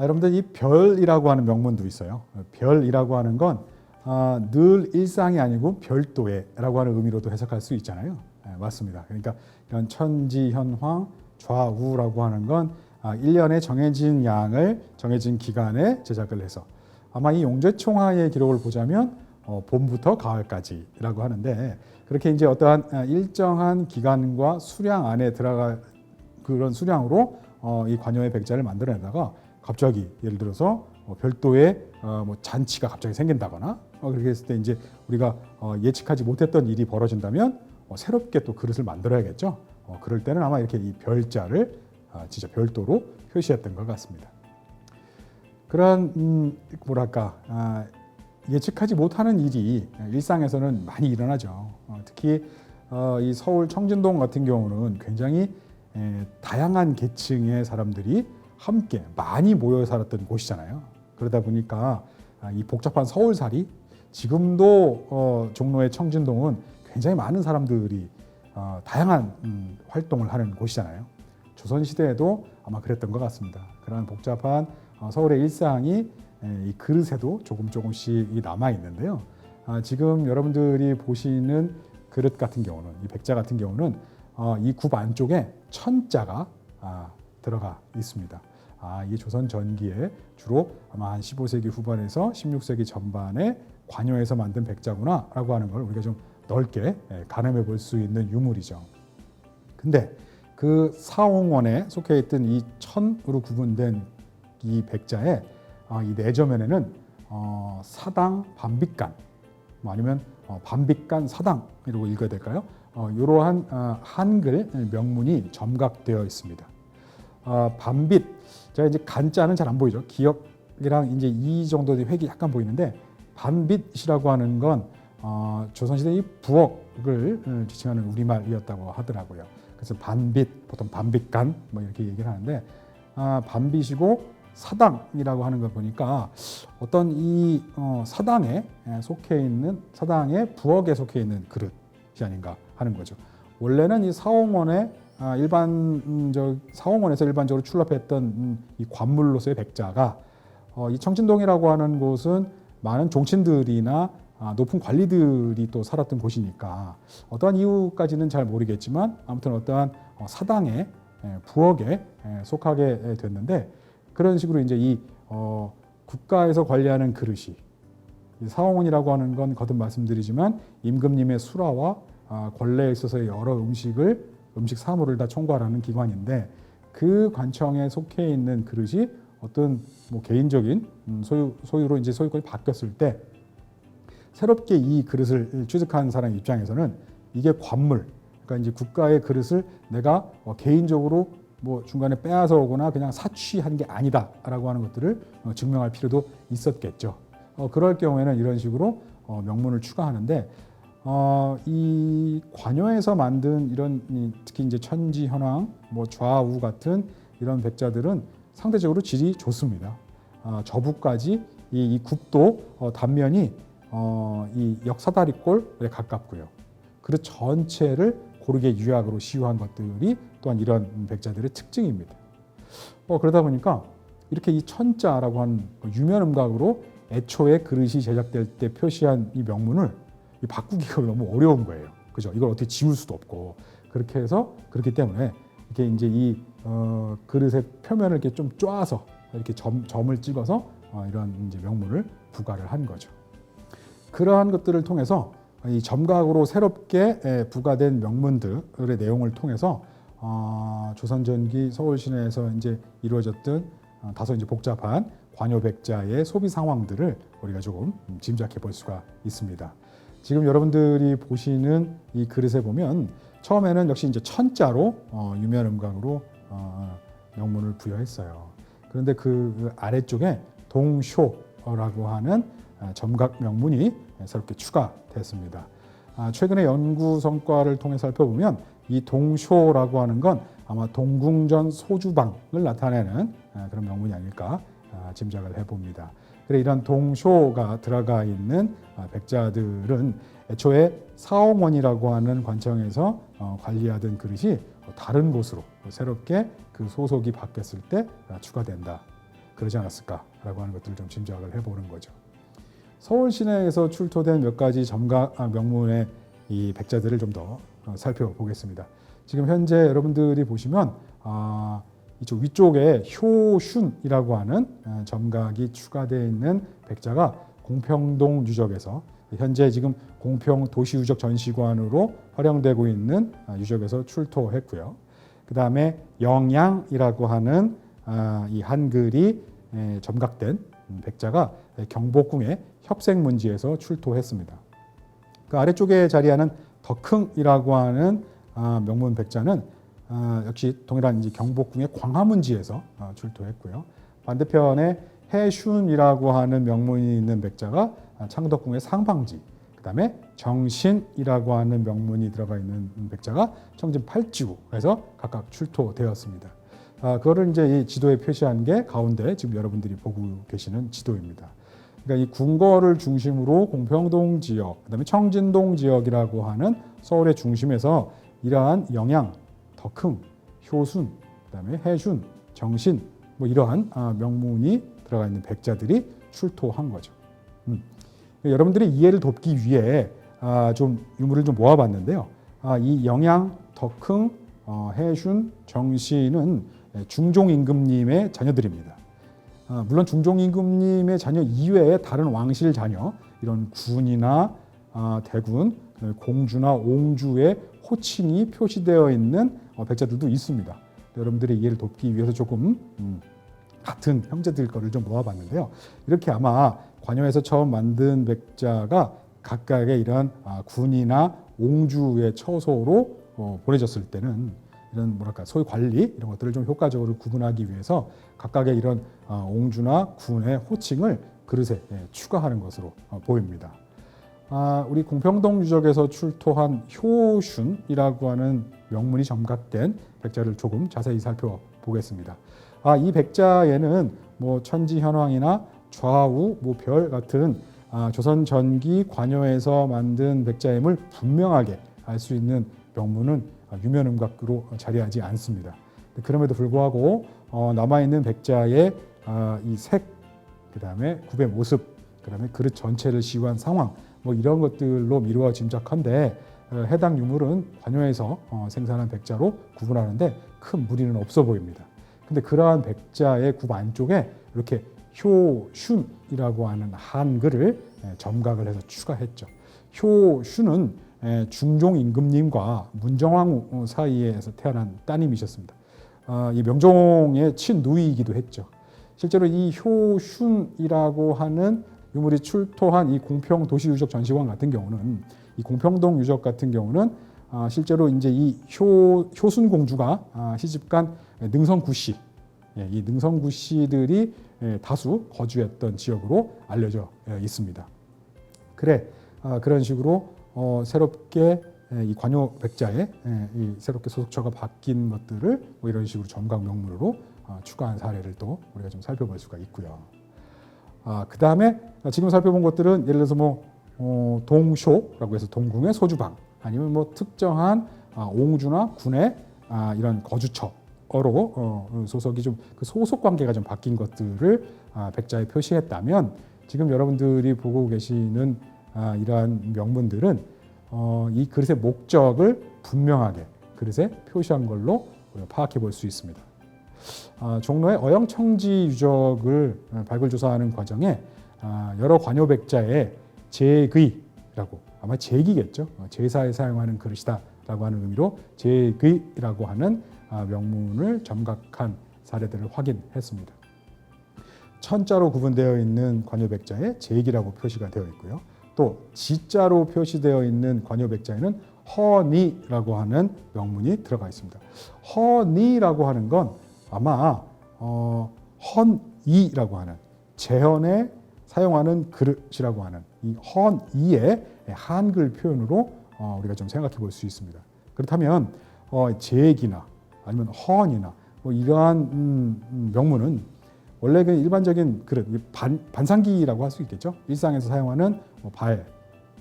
여러분들 이 별이라고 하는 명문도 있어요. 별이라고 하는 건 늘 일상이 아니고 별도의라고 하는 의미로도 해석할 수 있잖아요. 맞습니다. 그러니까 이런 천지현황, 좌우라고 하는 건 1년에 정해진 양을 정해진 기간에 제작을 해서 아마 이 용재총화의 기록을 보자면 봄부터 가을까지라고 하는데 그렇게 이제 어떠한 일정한 기간과 수량 안에 들어가 그런 수량으로 이 관여의 백자를 만들어내다가 갑자기 예를 들어서 별도의 뭐 잔치가 갑자기 생긴다거나 그렇게 했을 때 이제 우리가 예측하지 못했던 일이 벌어진다면 새롭게 또 그릇을 만들어야겠죠. 그럴 때는 아마 이렇게 이 별자를 진짜 별도로 표시했던 것 같습니다. 그런 뭐랄까 예측하지 못하는 일이 일상에서는 많이 일어나죠. 특히 이 서울 청진동 같은 경우는 굉장히 다양한 계층의 사람들이 함께 많이 모여 살았던 곳이잖아요. 그러다 보니까 이 복잡한 서울살이 지금도 종로의 청진동은 굉장히 많은 사람들이 다양한 활동을 하는 곳이잖아요. 조선시대에도 아마 그랬던 것 같습니다. 그런 복잡한 서울의 일상이 이 그릇에도 조금씩 남아 있는데요. 지금 여러분들이 보시는 그릇 같은 경우는 이 백자 같은 경우는 이 굽 안쪽에 천자가 들어가 있습니다. 이게 조선 전기에 주로 아마 한 15세기 후반에서 16세기 전반에 관여해서 만든 백자구나라고 하는 걸 우리가 좀 넓게 가늠해 볼 수 있는 유물이죠. 근데 그 사홍원에 속해 있던 이 천으로 구분된 이 백자의 이 내저면에는 사당 반빗간 아니면 반빗간 사당 이라고 읽어야 될까요? 이러한 한글 명문이 점각되어 있습니다. 반빗 제가 이제 간자는 잘 안 보이죠. 기역이랑 이제 이 정도의 획이 약간 보이는데 반빗이라고 하는 건 조선시대 이 부엌을 지칭하는 우리말이었다고 하더라고요. 그래서 반빗 보통 반빗간 뭐 이렇게 얘기를 하는데 반빗이고 사당이라고 하는 걸 보니까 어떤 이 사당에 속해 있는 사당의 부엌에 속해 있는 그릇이 아닌가 하는 거죠. 원래는 이 사홍원에 사홍원에서 일반적으로 출납했던 이 관물로서의 백자가 이 청진동이라고 하는 곳은 많은 종친들이나 높은 관리들이 또 살았던 곳이니까 어떠한 이유까지는 잘 모르겠지만 아무튼 어떠한 사당의 부엌에 속하게 됐는데 그런 식으로 이제 이 국가에서 관리하는 그릇이 사홍원이라고 하는 건 거듭 말씀드리지만 임금님의 수라와 권례에 있어서의 여러 음식 사물을 다 총괄하는 기관인데 그 관청에 속해 있는 그릇이 어떤 뭐 개인적인 소유로 이제 소유권이 바뀌었을 때 새롭게 이 그릇을 취득한 사람 입장에서는 이게 관물, 그러니까 이제 국가의 그릇을 내가 개인적으로 뭐 중간에 빼앗아 오거나 그냥 사취한 게 아니다라고 하는 것들을 증명할 필요도 있었겠죠. 그럴 경우에는 이런 식으로 명문을 추가하는데 이 관여에서 만든 이런 특히 이제 천지 현황, 뭐 좌우 같은 이런 백자들은 상대적으로 질이 좋습니다. 저부까지 이 굽도 단면이 이 역사다리꼴에 가깝고요. 그릇 전체를 고르게 유약으로 시유한 것들이 또한 이런 백자들의 특징입니다. 그러다 보니까 이렇게 이 천자라고 하는 유면음각으로 애초에 그릇이 제작될 때 표시한 이 명문을 바꾸기가 너무 어려운 거예요. 그죠? 이걸 어떻게 지울 수도 없고 그렇게 해서 그렇기 때문에 이렇게 이제 이 그릇의 표면을 이렇게 좀 쪼아서 이렇게 점을 찍어서 이런 이제 명문을 부과를 한 거죠. 그러한 것들을 통해서 이 점각으로 새롭게 부과된 명문들의 내용을 통해서 조선 전기 서울 시내에서 이제 이루어졌던 다소 이제 복잡한 관여 백자의 소비 상황들을 우리가 조금 짐작해 볼 수가 있습니다. 지금 여러분들이 보시는 이 그릇에 보면 처음에는 역시 이제 천자로 유면음각으로 명문을 부여했어요. 그런데 그 아래쪽에 동쇼라고 하는 점각 명문이 새롭게 추가됐습니다. 최근의 연구 성과를 통해 살펴보면 이 동쇼라고 하는 건 아마 동궁전 소주방을 나타내는 그런 명문이 아닐까 짐작을 해봅니다. 그래 이런 동쇼가 들어가 있는 백자들은 애초에 사홍원이라고 하는 관청에서 관리하던 그릇이 다른 곳으로 새롭게 그 소속이 바뀌었을 때 추가된다. 그러지 않았을까라고 하는 것들을 좀 짐작을 해보는 거죠. 서울 시내에서 출토된 몇 가지 점각 명문의 이 백자들을 좀 더 살펴보겠습니다. 지금 현재 여러분들이 보시면 이쪽 위쪽에 효슌이라고 하는 점각이 추가되어 있는 백자가 공평동 유적에서 현재 지금 공평 도시유적 전시관으로 활용되고 있는 유적에서 출토했고요. 그 다음에 영양이라고 하는 이 한글이 점각된 백자가 경복궁의 협색문지에서 출토했습니다. 그 아래쪽에 자리하는 덕흥이라고 하는 명문 백자는 역시 동일한 이제 경복궁의 광화문지에서 출토했고요. 반대편에 해슌이라고 하는 명문이 있는 백자가 창덕궁의 상방지, 그 다음에 정신이라고 하는 명문이 들어가 있는 백자가 청진 팔지구에서 각각 출토되었습니다. 그거를 이제 이 지도에 표시한 게 가운데 지금 여러분들이 보고 계시는 지도입니다. 그러니까 이 궁궐을 중심으로 공평동 지역, 그다음에 청진동 지역이라고 하는 서울의 중심에서 이러한 영양, 덕흥, 효순, 그다음에 해슌, 정신 뭐 이러한 명문이 들어가 있는 백자들이 출토한 거죠. 여러분들의 이해를 돕기 위해 좀 유물을 좀 모아봤는데요. 이 영양, 덕흥, 해슌, 정신은 중종임금님의 자녀들입니다. 물론 중종임금님의 자녀 이외에 다른 왕실 자녀, 이런 군이나 대군, 공주나 옹주의 호칭이 표시되어 있는 백자들도 있습니다. 여러분들의 이해를 돕기 위해서 조금 같은 형제들 거를 좀 모아봤는데요. 이렇게 아마 관여에서 처음 만든 백자가 각각의 이런 군이나 옹주의 처소로 보내졌을 때는 이런 뭐랄까 소위 관리 이런 것들을 좀 효과적으로 구분하기 위해서 각각의 이런 옹주나 군의 호칭을 그릇에 추가하는 것으로 보입니다. 우리 공평동 유적에서 출토한 효슌이라고 하는 명문이 점각된 백자를 조금 자세히 살펴보겠습니다. 이 백자에는 뭐 천지현황이나 좌우, 뭐 별 같은 조선 전기 관여에서 만든 백자임을 분명하게 알 수 있는 명문은 유면음각으로 자리하지 않습니다. 그럼에도 불구하고 남아있는 백자의 이 색, 그 다음에 굽의 모습, 그 다음에 그릇 전체를 시유한 상황, 뭐 이런 것들로 미루어 짐작한데 해당 유물은 관여에서 생산한 백자로 구분하는데 큰 무리는 없어 보입니다. 근데 그러한 백자의 굽 안쪽에 이렇게 효슌이라고 하는 한글을 점각을 해서 추가했죠. 효슌은 중종 임금님과 문정왕 사이에서 태어난 따님이셨습니다. 이 명종의 친누이이기도 했죠. 실제로 이 효슌이라고 하는 유물이 출토한 이 공평 도시유적 전시관 같은 경우는 이 공평동 유적 같은 경우는 실제로 이제 이 효순 공주가 시집간 능성구씨, 이 능성구씨들이 다수 거주했던 지역으로 알려져 있습니다. 그런 식으로 새롭게 이 관요 백자에 이 새롭게 소속처가 바뀐 것들을 뭐 이런 식으로 점각 명문으로 추가한 사례를 또 우리가 좀 살펴볼 수가 있고요. 그 다음에 지금 살펴본 것들은 예를 들어서 뭐 동쇼라고 해서 동궁의 소주방, 아니면 뭐 특정한 옹주나 군의 이런 거주처로 소속이 좀 그 소속 관계가 좀 바뀐 것들을 백자에 표시했다면, 지금 여러분들이 보고 계시는 이러한 명문들은 이 그릇의 목적을 분명하게 그릇에 표시한 걸로 파악해 볼 수 있습니다. 종로의 어영청지 유적을 발굴조사하는 과정에 여러 관요 백자의 제귀라고, 아마 제기겠죠. 제사에 사용하는 그릇이다라고 하는 의미로 제귀라고 하는 명문을 점각한 사례들을 확인했습니다. 천자로 구분되어 있는 관요 백자에 제기라고 표시가 되어 있고요. 또 지자로 표시되어 있는 관요 백자에는 허니라고 하는 명문이 들어가 있습니다. 허니라고 하는 건 아마 헌이라고 하는 재현에 사용하는 그릇이라고 하는 이 헌이의 한글 표현으로 우리가 좀 생각해 볼 수 있습니다. 그렇다면 제기나 아니면 헌이나 뭐 이러한 명문은 원래 그 일반적인 그릇, 반상기라고 할 수 있겠죠. 일상에서 사용하는 뭐 발,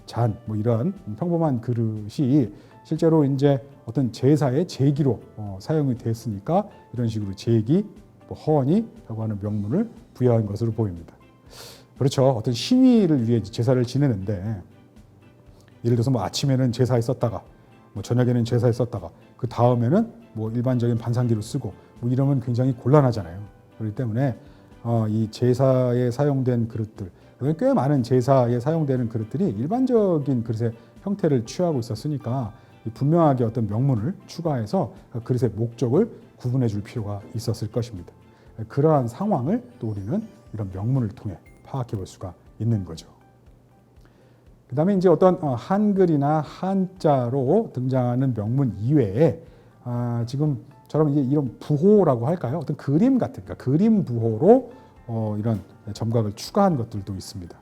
잔, 뭐 이런 평범한 그릇이 실제로 이제 어떤 제사의 제기로 사용이 됐으니까 이런 식으로 제기, 뭐 허언이라고 하는 명문을 부여한 것으로 보입니다. 그렇죠. 어떤 신의를 위해 제사를 지내는데 예를 들어서 뭐 아침에는 제사에 썼다가 뭐 저녁에는 제사에 썼다가 그 다음에는 뭐 일반적인 반상기로 쓰고 뭐 이러면 굉장히 곤란하잖아요. 그렇기 때문에 이 제사에 사용된 그릇들, 꽤 많은 제사에 사용되는 그릇들이 일반적인 그릇의 형태를 취하고 있었으니까 분명하게 어떤 명문을 추가해서 그릇의 목적을 구분해 줄 필요가 있었을 것입니다. 그러한 상황을 또 우리는 이런 명문을 통해 파악해 볼 수가 있는 거죠. 그 다음에 이제 어떤 한글이나 한자로 등장하는 명문 이외에 지금처럼 이제 이런 부호라고 할까요? 어떤 그림 같은, 그러니까 그림 부호로 이런 점각을 추가한 것들도 있습니다.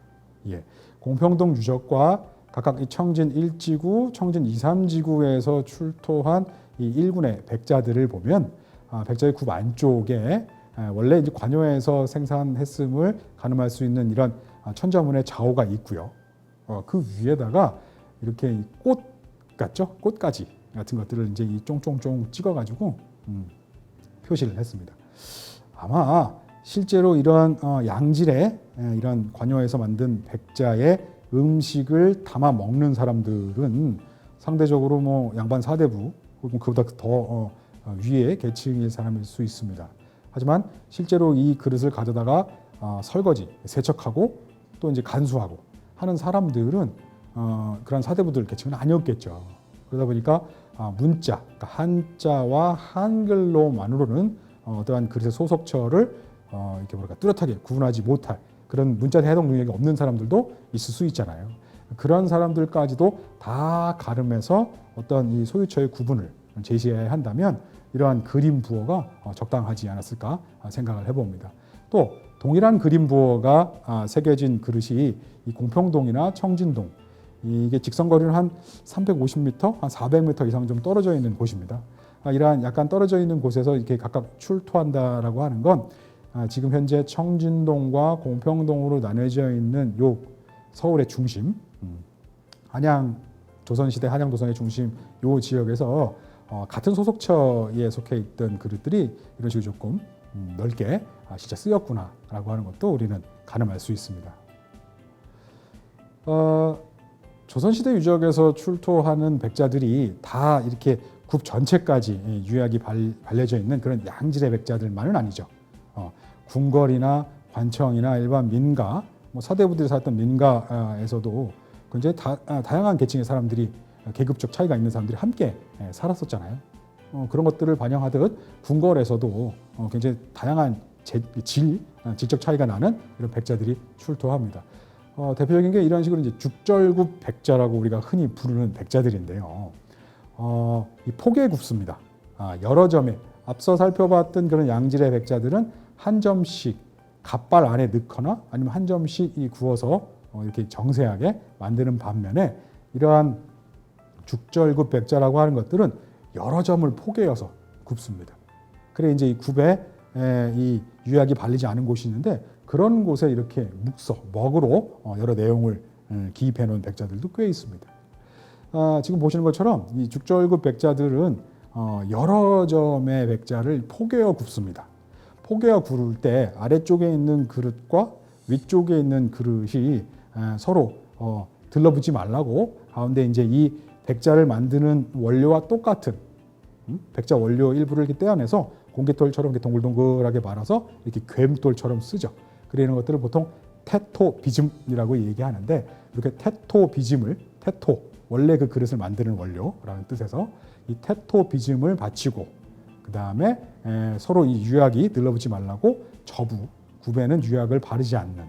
예. 공평동 유적과 각각 이 청진 1지구, 청진 2, 3지구에서 출토한 이 1군의 백자들을 보면 백자의 굽 안쪽에 원래 이제 관여에서 생산했음을 가늠할 수 있는 이런 천자문의 좌우가 있고요. 그 위에다가 이렇게 꽃 같죠? 꽃가지 같은 것들을 이제 이 쫑쫑쫑 찍어가지고 표시를 했습니다. 아마 실제로 이런 양질의 이런 관여에서 만든 백자의 음식을 담아 먹는 사람들은 상대적으로 뭐 양반 사대부 혹은 그보다 더 위의 계층의 사람일 수 있습니다. 하지만 실제로 이 그릇을 가져다가 설거지, 세척하고 또 이제 간수하고 하는 사람들은 그런 사대부들 계층은 아니었겠죠. 그러다 보니까 문자, 그러니까 한자와 한글로만으로는 어떠한 그릇의 소속처를 이렇게 뭐랄까 뚜렷하게 구분하지 못할 그런 문자 해석 능력이 없는 사람들도 있을 수 있잖아요. 그런 사람들까지도 다 가름해서 어떤 이 소유처의 구분을 제시해야 한다면 이러한 그림 부호가 적당하지 않았을까 생각을 해봅니다. 또 동일한 그림 부호가 새겨진 그릇이 이 공평동이나 청진동, 이게 직선거리는 한 350m, 한 400m 이상 좀 떨어져 있는 곳입니다. 이러한 약간 떨어져 있는 곳에서 이렇게 각각 출토한다라고 하는 건 지금 현재 청진동과 공평동으로 나뉘어져 있는 요 서울의 중심, 조선시대 한양도성의 중심 요 지역에서 같은 소속처에 속해 있던 그릇들이 이런 식으로 조금 넓게 진짜 쓰였구나라고 하는 것도 우리는 가늠할 수 있습니다. 조선시대 유적에서 출토하는 백자들이 다 이렇게 굽 전체까지 유약이 발려져 있는 그런 양질의 백자들만은 아니죠. 궁궐이나 관청이나 일반 민가, 뭐 사대부들이 살았던 민가에서도 굉장히 다양한 계층의 사람들이 계급적 차이가 있는 사람들이 함께 살았었잖아요. 그런 것들을 반영하듯 궁궐에서도 굉장히 다양한 질적 차이가 나는 이런 백자들이 출토합니다. 대표적인 게 이런 식으로 이제 죽절굽 백자라고 우리가 흔히 부르는 백자들인데요. 이 폭에 굽습니다. 여러 점에 앞서 살펴봤던 그런 양질의 백자들은 한 점씩 갓발 안에 넣거나 아니면 한 점씩 구워서 이렇게 정세하게 만드는 반면에 이러한 죽절굽 백자라고 하는 것들은 여러 점을 포개어서 굽습니다. 그래 이제 이 굽에 이 유약이 발리지 않은 곳이 있는데 그런 곳에 이렇게 먹으로 여러 내용을 기입해 놓은 백자들도 꽤 있습니다. 지금 보시는 것처럼 이 죽절굽 백자들은 여러 점의 백자를 포개어 굽습니다. 포개어 구울 때 아래쪽에 있는 그릇과 위쪽에 있는 그릇이 서로 들러붙지 말라고 가운데 이제 이 백자를 만드는 원료와 똑같은 백자 원료 일부를 이렇게 떼어내서 공깃돌처럼 이렇게 동글동글하게 말아서 이렇게 괸돌처럼 쓰죠. 그러는 것들을 보통 테토비즘이라고 얘기하는데 이렇게 테토 원래 그 그릇을 만드는 원료라는 뜻에서 이 테토비즘을 받치고 그 다음에 서로 이 유약이 들러붙지 말라고 굽에는 유약을 바르지 않는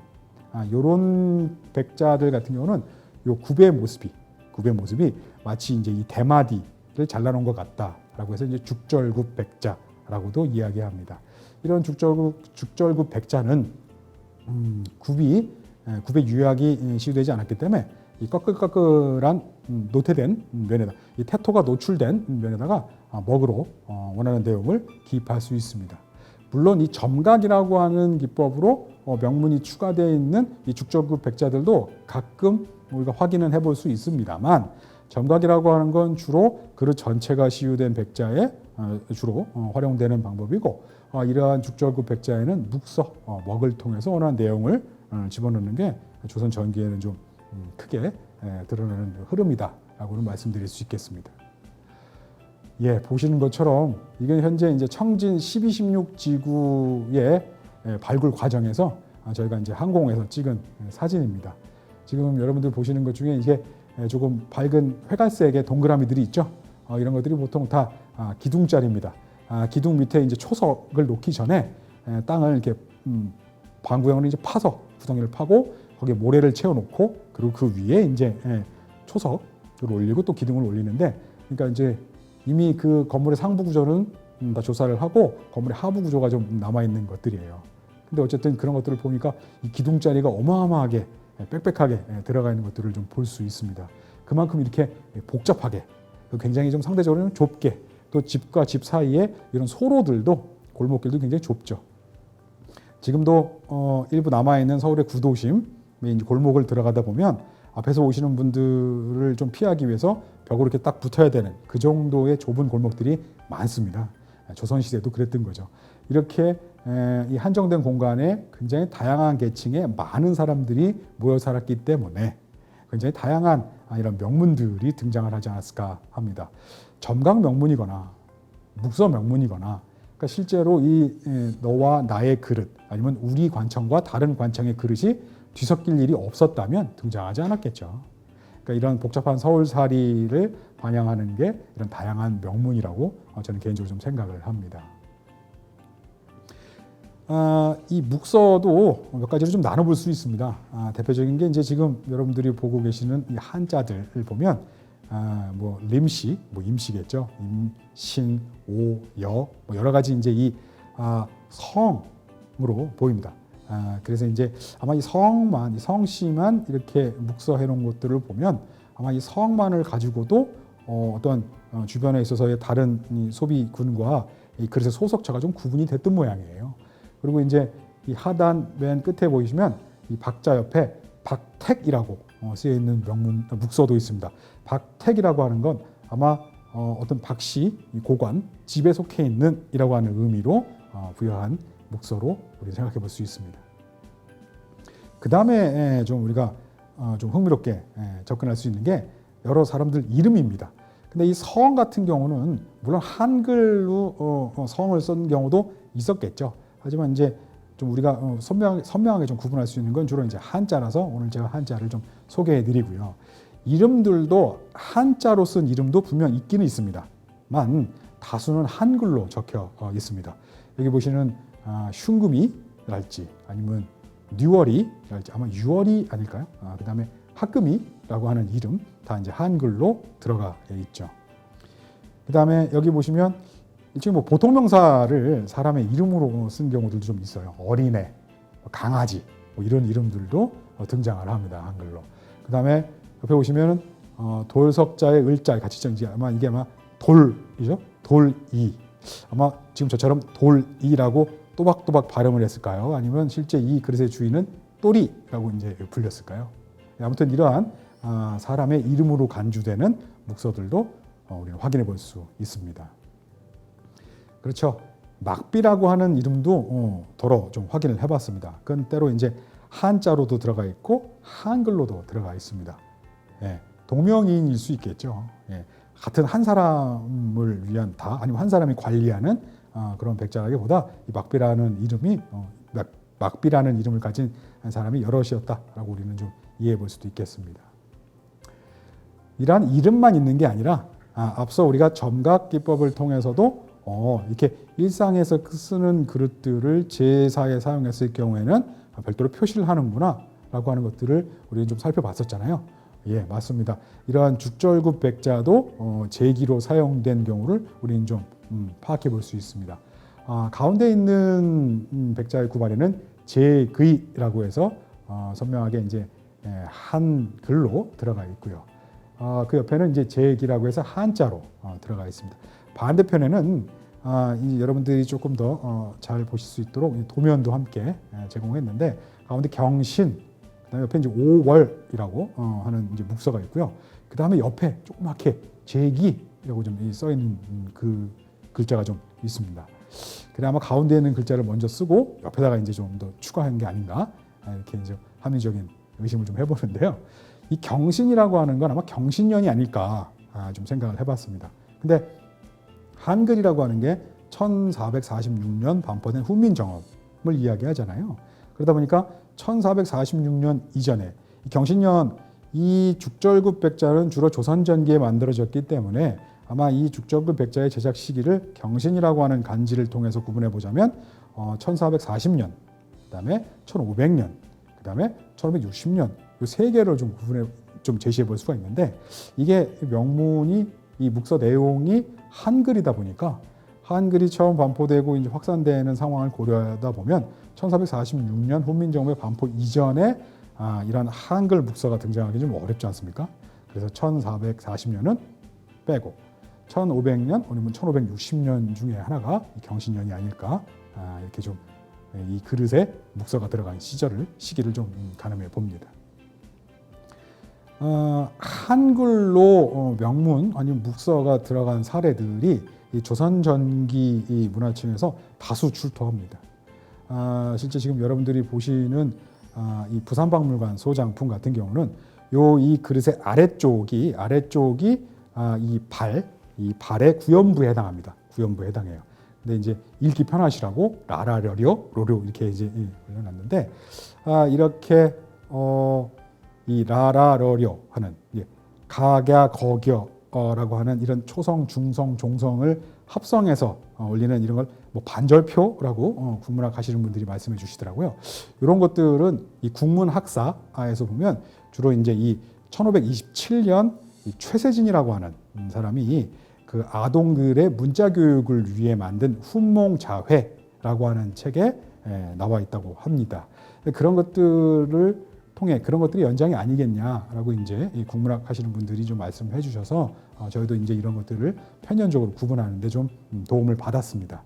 이런 백자들 같은 경우는 요 굽의 모습이 마치 이제 이 대마디를 잘라놓은 것 같다라고 해서 이제 죽절굽 백자라고도 이야기합니다. 이런 죽절굽 백자는 굽의 유약이 시도되지 않았기 때문에 이 꺼끌꺼끌한 노태된 면에다 이 테토가 노출된 면에다가 먹으로 원하는 내용을 기입할 수 있습니다. 물론 이 점각이라고 하는 기법으로 명문이 추가되어 있는 이 죽절굽 백자들도 가끔 우리가 확인은 해볼 수 있습니다만 점각이라고 하는 건 주로 그릇 전체가 시유된 백자에 주로 활용되는 방법이고 이러한 죽절구 백자에는 묵서, 먹을 통해서 원하는 내용을 집어넣는 게 조선 전기에는 좀 크게 드러나는 흐름이다라고는 말씀드릴 수 있겠습니다. 예, 보시는 것처럼 이게 현재 이제 청진 12, 16 지구의 발굴 과정에서 저희가 이제 항공에서 찍은 사진입니다. 지금 여러분들 보시는 것 중에 이게 조금 밝은 회갈색의 동그라미들이 있죠. 이런 것들이 보통 다 기둥자리입니다. 기둥 밑에 이제 초석을 놓기 전에 땅을 이렇게 방구형으로 이제 파서 구덩이를 파고 거기에 모래를 채워놓고 그리고 그 위에 이제 초석을 올리고 또 기둥을 올리는데, 그러니까 이제 이미 그 건물의 상부 구조는 다 조사를 하고 건물의 하부 구조가 좀 남아 있는 것들이에요. 근데 어쨌든 그런 것들을 보니까 이 기둥자리가 어마어마하게 빽빽하게 들어가 있는 것들을 좀 볼 수 있습니다. 그만큼 이렇게 복잡하게, 굉장히 좀 상대적으로는 좁게, 또 집과 집 사이에 이런 소로들도, 골목길도 굉장히 좁죠. 지금도 일부 남아있는 서울의 구도심의 이제 골목을 들어가다 보면 앞에서 오시는 분들을 좀 피하기 위해서 벽으로 이렇게 딱 붙어야 되는 그 정도의 좁은 골목들이 많습니다. 조선시대도 그랬던 거죠. 이렇게 이 한정된 공간에 굉장히 다양한 계층의 많은 사람들이 모여 살았기 때문에 굉장히 다양한 이런 명문들이 등장을 하지 않았을까 합니다. 점각 명문이거나 묵서 명문이거나, 그러니까 실제로 이 너와 나의 그릇 아니면 우리 관청과 다른 관청의 그릇이 뒤섞일 일이 없었다면 등장하지 않았겠죠. 그러니까 이런 복잡한 서울살이를 반영하는 게 이런 다양한 명문이라고 저는 개인적으로 좀 생각을 합니다. 이 묵서도 몇 가지로 좀 나눠볼 수 있습니다. 대표적인 게 이제 지금 여러분들이 보고 계시는 이 한자들을 보면 뭐 림시, 뭐 임시겠죠. 임, 신, 오, 여, 뭐 여러 가지 이제 이 성으로 보입니다. 그래서 이제 아마 이 성만, 이 성씨만 이렇게 묵서해 놓은 것들을 보면 아마 이 성만을 가지고도 어떤 주변에 있어서의 다른 이 소비군과 이 그릇의 소속처가 좀 구분이 됐던 모양이에요. 그리고 이제 이 하단 맨 끝에 보시면 이 박자 옆에 박택이라고 쓰여 있는 명문 묵서도 있습니다. 박택이라고 하는 건 아마 어떤 박씨 고관 집에 속해 있는이라고 하는 의미로 부여한 묵서로 우리 생각해 볼 수 있습니다. 그 다음에 좀 우리가 좀 흥미롭게 접근할 수 있는 게 여러 사람들 이름입니다. 근데 이 성 같은 경우는 물론 한글로 성을 쓴 경우도 있었겠죠. 하지만 이제 좀 우리가 선명하게 좀 구분할 수 있는 건 주로 이제 한자라서 오늘 제가 한자를 좀 소개해 드리고요. 이름들도 한자로 쓴 이름도 분명 있기는 있습니다만 다수는 한글로 적혀 있습니다. 여기 보시는 흉금이랄지 아니면 뉴월이랄지 아마 유월이 아닐까요? 그 다음에 학금이라고 하는 이름 다 이제 한글로 들어가 있죠. 그 다음에 여기 보시면 일종의 뭐 보통명사를 사람의 이름으로 쓴 경우들도 좀 있어요. 어린애, 강아지 뭐 이런 이름들도 등장을 합니다. 한글로. 그 다음에 옆에 보시면 돌석자의 을자의 같이 정지 아마 이게 아마 돌이죠. 돌이 아마 지금 저처럼 돌이라고 또박또박 발음을 했을까요? 아니면 실제 이 그릇의 주인은 또리라고 이제 불렸을까요? 아무튼 이러한 사람의 이름으로 간주되는 묵서들도 우리는 확인해 볼 수 있습니다. 그렇죠. 막비라고 하는 이름도 더러 좀 확인을 해봤습니다. 그건 때로 이제 한자로도 들어가 있고 한글로도 들어가 있습니다. 예, 동명이인일 수 있겠죠. 예, 같은 한 사람을 위한 아니면 한 사람이 관리하는 그런 백자라기보다 이 막비라는 이름이 막비라는 이름을 가진 사람이 여럿이었다라고 우리는 좀 이해해 볼 수도 있겠습니다. 이러한 이름만 있는 게 아니라 앞서 우리가 점각 기법을 통해서도 이렇게 일상에서 쓰는 그릇들을 제사에 사용했을 경우에는 별도로 표시를 하는구나 라고 하는 것들을 우리는 좀 살펴봤었잖아요. 예, 맞습니다. 이러한 죽절구 백자도 제기로 사용된 경우를 우리는 좀 파악해 볼 수 있습니다. 가운데 있는 백자의 구발에는 제귀라고 해서 선명하게 이제 한글로 들어가 있고요. 그 옆에는 이제 제기라고 해서 한자로 들어가 있습니다. 반대편에는 여러분들이 조금 더 잘 보실 수 있도록 도면도 함께 제공했는데 가운데 경신, 그다음에 옆에 이제 오월이라고 하는 이제 묵서가 있고요. 그 다음에 옆에 조그맣게 제기라고 좀 써 있는 그 글자가 좀 있습니다. 그래 아마 가운데 있는 글자를 먼저 쓰고 옆에다가 이제 좀 더 추가한 게 아닌가 이렇게 이제 합리적인 의심을 좀 해보는데요. 이 경신이라고 하는 건 아마 경신년이 아닐까 좀 생각을 해봤습니다. 근데 한글이라고 하는 게 1446년 반포된 훈민정음을 이야기하잖아요. 그러다 보니까 1446년 이전에 경신년 이 죽절급 백자는 주로 조선 전기에 만들어졌기 때문에 아마 이 죽절급 백자의 제작 시기를 경신이라고 하는 간지를 통해서 구분해 보자면 1440년, 그다음에 1500년, 그다음에 1560년 이 세 개를 좀 구분해 좀 제시해 볼 수가 있는데 이게 명문이 이 묵서 내용이 한글이다 보니까 한글이 처음 반포되고 이제 확산되는 상황을 고려하다 보면 1446년 훈민정음의 반포 이전에 이런 한글 묵서가 등장하기 좀 어렵지 않습니까? 그래서 1440년은 빼고 1500년 아니면 1560년 중에 하나가 경신년이 아닐까 이렇게 좀 이 그릇에 묵서가 들어간 시기를 좀 가늠해 봅니다. 한글로 명문 아니면 묵서가 들어간 사례들이 이 조선 전기 이 문화층에서 다수 출토합니다. 실제 지금 여러분들이 보시는 이 부산박물관 소장품 같은 경우는 이 그릇의 아래쪽이 이 발의 구연부에 해당합니다. 구연부에 해당해요. 근데 이제 읽기 편하시라고 라라려려 로료 이렇게 이제 올려놨는데 이렇게 이 라라러려 하는 가갸 거겨라고 하는 이런 초성, 중성, 종성을 합성해서 올리는 이런 걸 뭐 반절표라고 국문학 하시는 분들이 말씀해 주시더라고요. 이런 것들은 이 국문학사에서 보면 주로 이제 이 1527년 이 최세진이라고 하는 사람이 그 아동들의 문자 교육을 위해 만든 훈몽자회라고 하는 책에 나와 있다고 합니다. 그런 것들을 통해 그런 것들이 연장이 아니겠냐라고 이제 이 국문학 하시는 분들이 좀 말씀해 주셔서 저희도 이제 이런 것들을 편연적으로 구분하는데 좀 도움을 받았습니다.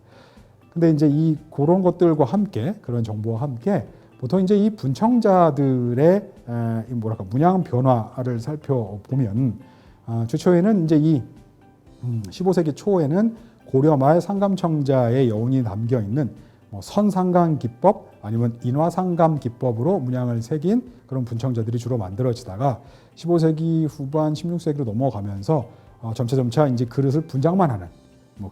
근데 이제 그런 것들과 함께 그런 정보와 함께 보통 이제 이 분청자들의 문양 변화를 살펴보면 최초에는 이제 이 15세기 초에는 고려 말 상감청자의 여운이 담겨 있는 선상감 기법 아니면 인화상감 기법으로 문양을 새긴 그런 분청자들이 주로 만들어지다가 15세기 후반 16세기로 넘어가면서 점차 이제 그릇을 분장만 하는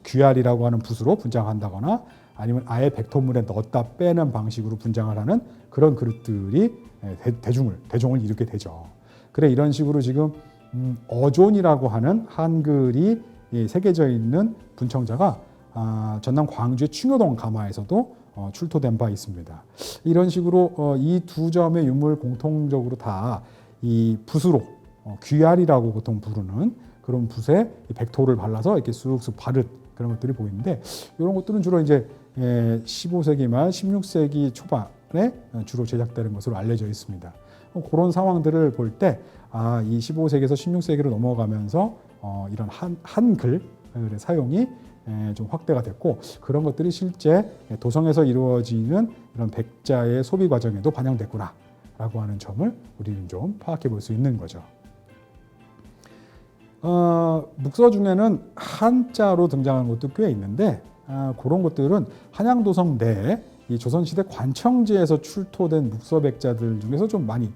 귀알이라고 하는 붓으로 분장한다거나 아니면 아예 백토물에 넣었다 빼는 방식으로 분장을 하는 그런 그릇들이 대종을 이루게 되죠. 그래 이런 식으로 지금 어존이라고 하는 한글이 새겨져 있는 분청자가 전남 광주의 충효동 가마에서도 출토된 바 있습니다. 이런 식으로 이 두 점의 유물 공통적으로 다 이 붓으로 귀알이라고 보통 부르는 그런 붓에 백토를 발라서 이렇게 쑥쑥 바른 그런 것들이 보이는데 이런 것들은 주로 이제 15세기 말 16세기 초반에 주로 제작되는 것으로 알려져 있습니다. 그런 상황들을 볼 때 이 15세기에서 16세기로 넘어가면서 이런 한글의 사용이 좀 확대가 됐고 그런 것들이 실제 도성에서 이루어지는 이런 백자의 소비 과정에도 반영됐구나라고 하는 점을 우리는 좀 파악해 볼 수 있는 거죠. 묵서 중에는 한자로 등장하는 것도 꽤 있는데 그런 것들은 한양도성 내에 이 조선시대 관청지에서 출토된 묵서 백자들 중에서 좀 많이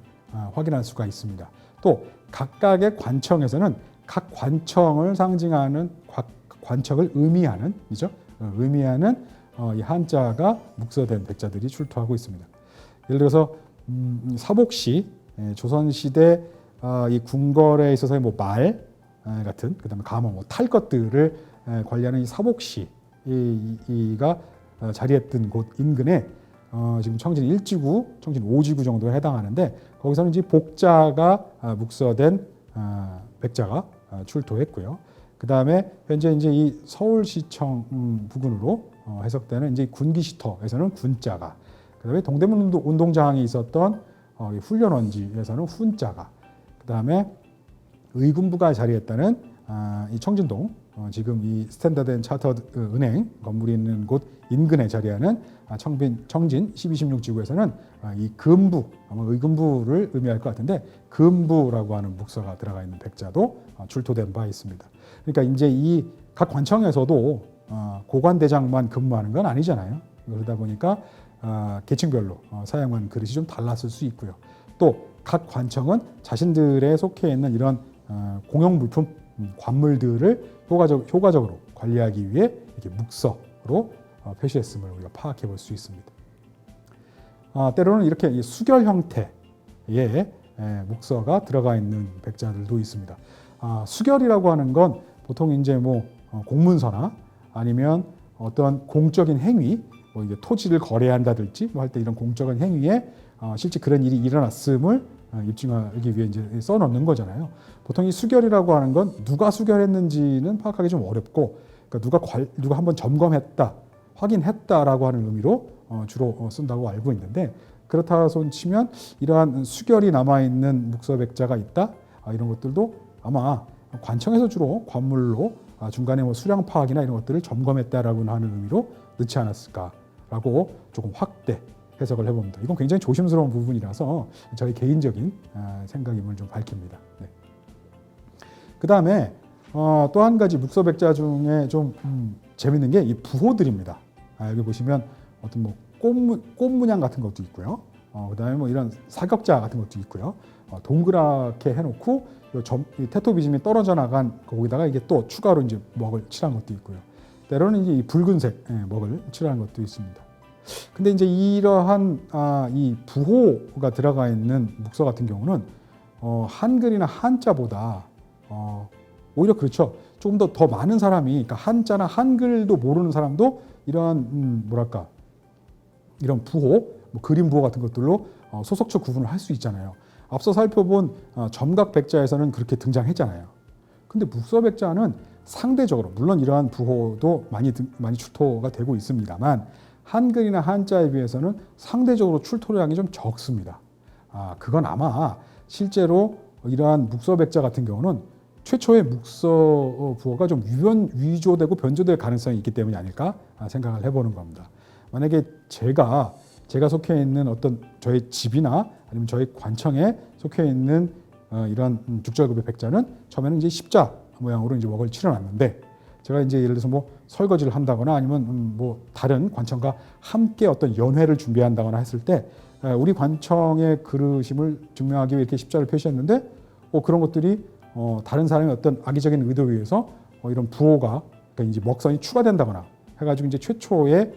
확인할 수가 있습니다. 또 각각의 관청에서는 각 관청을 상징하는 관청을 의미하는 이 한자가 묵서된 백자들이 출토하고 있습니다. 예를 들어서 사복시 조선시대 이 궁궐에 있어서의 말 같은 그다음에 가모 탈 것들을 관리하는 이 사복시가 자리했던 곳 인근에 지금 청진 1지구, 청진 5지구 정도에 해당하는데 거기서는 이제 복자가 묵서된 백자가 출토했고요. 그 다음에 현재 이제 이 서울시청 부근으로 해석되는 이제 군기시터에서는 군자가, 그 다음에 동대문 운동장이 있었던 훈련원지에서는 훈자가, 그 다음에 의군부가 자리했다는 이 청진동, 지금 이 스탠다드 앤 차터드 은행 건물이 있는 곳 인근에 자리하는 청진 12, 16지구에서는 이 금부, 아마 의금부를 의미할 것 같은데 금부라고 하는 묵서가 들어가 있는 백자도 출토된 바 있습니다. 그러니까 이제 이 각 관청에서도 고관대장만 근무하는 건 아니잖아요. 그러다 보니까 계층별로 사용한 그릇이 좀 달랐을 수 있고요. 또 각 관청은 자신들의 속해 있는 이런 공용 물품, 관물들을 효과적으로 관리하기 위해 이렇게 묵서로 표시했음을 우리가 파악해 볼 수 있습니다. 때로는 이렇게 수결 형태의 묵서가 들어가 있는 백자들도 있습니다. 수결이라고 하는 건 보통 이제 뭐 공문서나 아니면 어떤 공적인 행위, 뭐 이게 토지를 거래한다든지 뭐 할 때 이런 공적인 행위에 실제 그런 일이 일어났음을 입증하기 위해 이제 써놓는 거잖아요. 보통 이 수결이라고 하는 건 누가 수결했는지는 파악하기 좀 어렵고, 그러니까 누가 한번 점검했다, 확인했다라고 하는 의미로 주로 쓴다고 알고 있는데, 그렇다 손 치면 이러한 수결이 남아 있는 묵서백자가 있다, 이런 것들도 아마 관청에서 주로 관물로 중간에 뭐 수량 파악이나 이런 것들을 점검했다라고 하는 의미로 넣지 않았을까라고 조금 확대 해석을 해봅니다. 이건 굉장히 조심스러운 부분이라서 저희 개인적인 생각임을 좀 밝힙니다. 네. 그 다음에 또 한 가지 묵서백자 중에 좀 재밌는 게 이 부호들입니다. 여기 보시면 어떤 뭐 꽃 문양 같은 것도 있고요. 그 다음에 뭐 이런 사격자 같은 것도 있고요. 동그랗게 해놓고 이 테토비즘이 떨어져 나간 거기다가 이게 또 추가로 이제 먹을 칠한 것도 있고요. 때로는 이제 이 붉은색 먹을 칠한 것도 있습니다. 근데 이제 이러한 이 부호가 들어가 있는 묵서 같은 경우는 한글이나 한자보다 오히려 그렇죠. 조금 더 많은 사람이, 그러니까 한자나 한글도 모르는 사람도 이러한 뭐랄까 이런 부호, 뭐 그림 부호 같은 것들로 소속처 구분을 할 수 있잖아요. 앞서 살펴본 점각백자에서는 그렇게 등장했잖아요. 근데 묵서백자는 상대적으로 물론 이러한 부호도 많이 출토가 되고 있습니다만 한글이나 한자에 비해서는 상대적으로 출토량이 좀 적습니다. 그건 아마 실제로 이러한 묵서백자 같은 경우는 최초의 묵서 부호가 좀 위조되고 변조될 가능성이 있기 때문이 아닐까 생각을 해보는 겁니다. 만약에 제가 속해 있는 어떤 저의 집이나 아니면 저희 관청에 속해 있는 이러한 죽절급의 백자는 처음에는 이제 십자 모양으로 이제 웍을 칠해놨는데, 제가 이제 예를 들어서 뭐 설거지를 한다거나 아니면 뭐 다른 관청과 함께 어떤 연회를 준비한다거나 했을 때 우리 관청의 그릇임을 증명하기 위해 이렇게 십자를 표시했는데 그런 것들이 다른 사람의 어떤 악의적인 의도에 의해서 이런 부호가, 그러니까 이제 먹선이 추가된다거나 해가지고 이제 최초의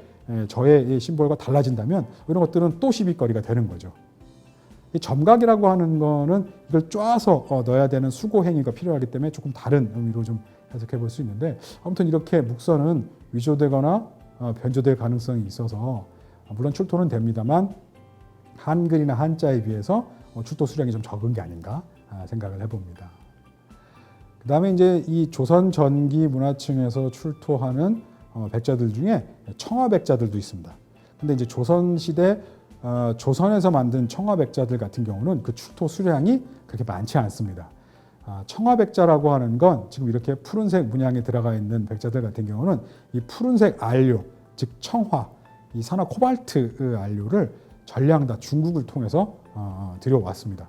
저의 심볼과 달라진다면 이런 것들은 또 시비거리가 되는 거죠. 이 점각이라고 하는 거는 이걸 쪼아서 넣어야 되는 수고 행위가 필요하기 때문에 조금 다른 의미로 좀 해석해 볼 수 있는데, 아무튼 이렇게 묵서는 위조되거나 변조될 가능성이 있어서 물론 출토는 됩니다만 한글이나 한자에 비해서 출토 수량이 좀 적은 게 아닌가 생각을 해봅니다. 그 다음에 이제 이 조선 전기 문화층에서 출토하는 백자들 중에 청화백자들도 있습니다. 근데 이제 조선시대 조선에서 만든 청화백자들 같은 경우는 그 출토 수량이 그렇게 많지 않습니다. 청화백자라고 하는 건 지금 이렇게 푸른색 문양이 들어가 있는 백자들 같은 경우는 이 푸른색 안료, 즉 청화, 이 산화 코발트 안료를 전량 다 중국을 통해서 들여왔습니다.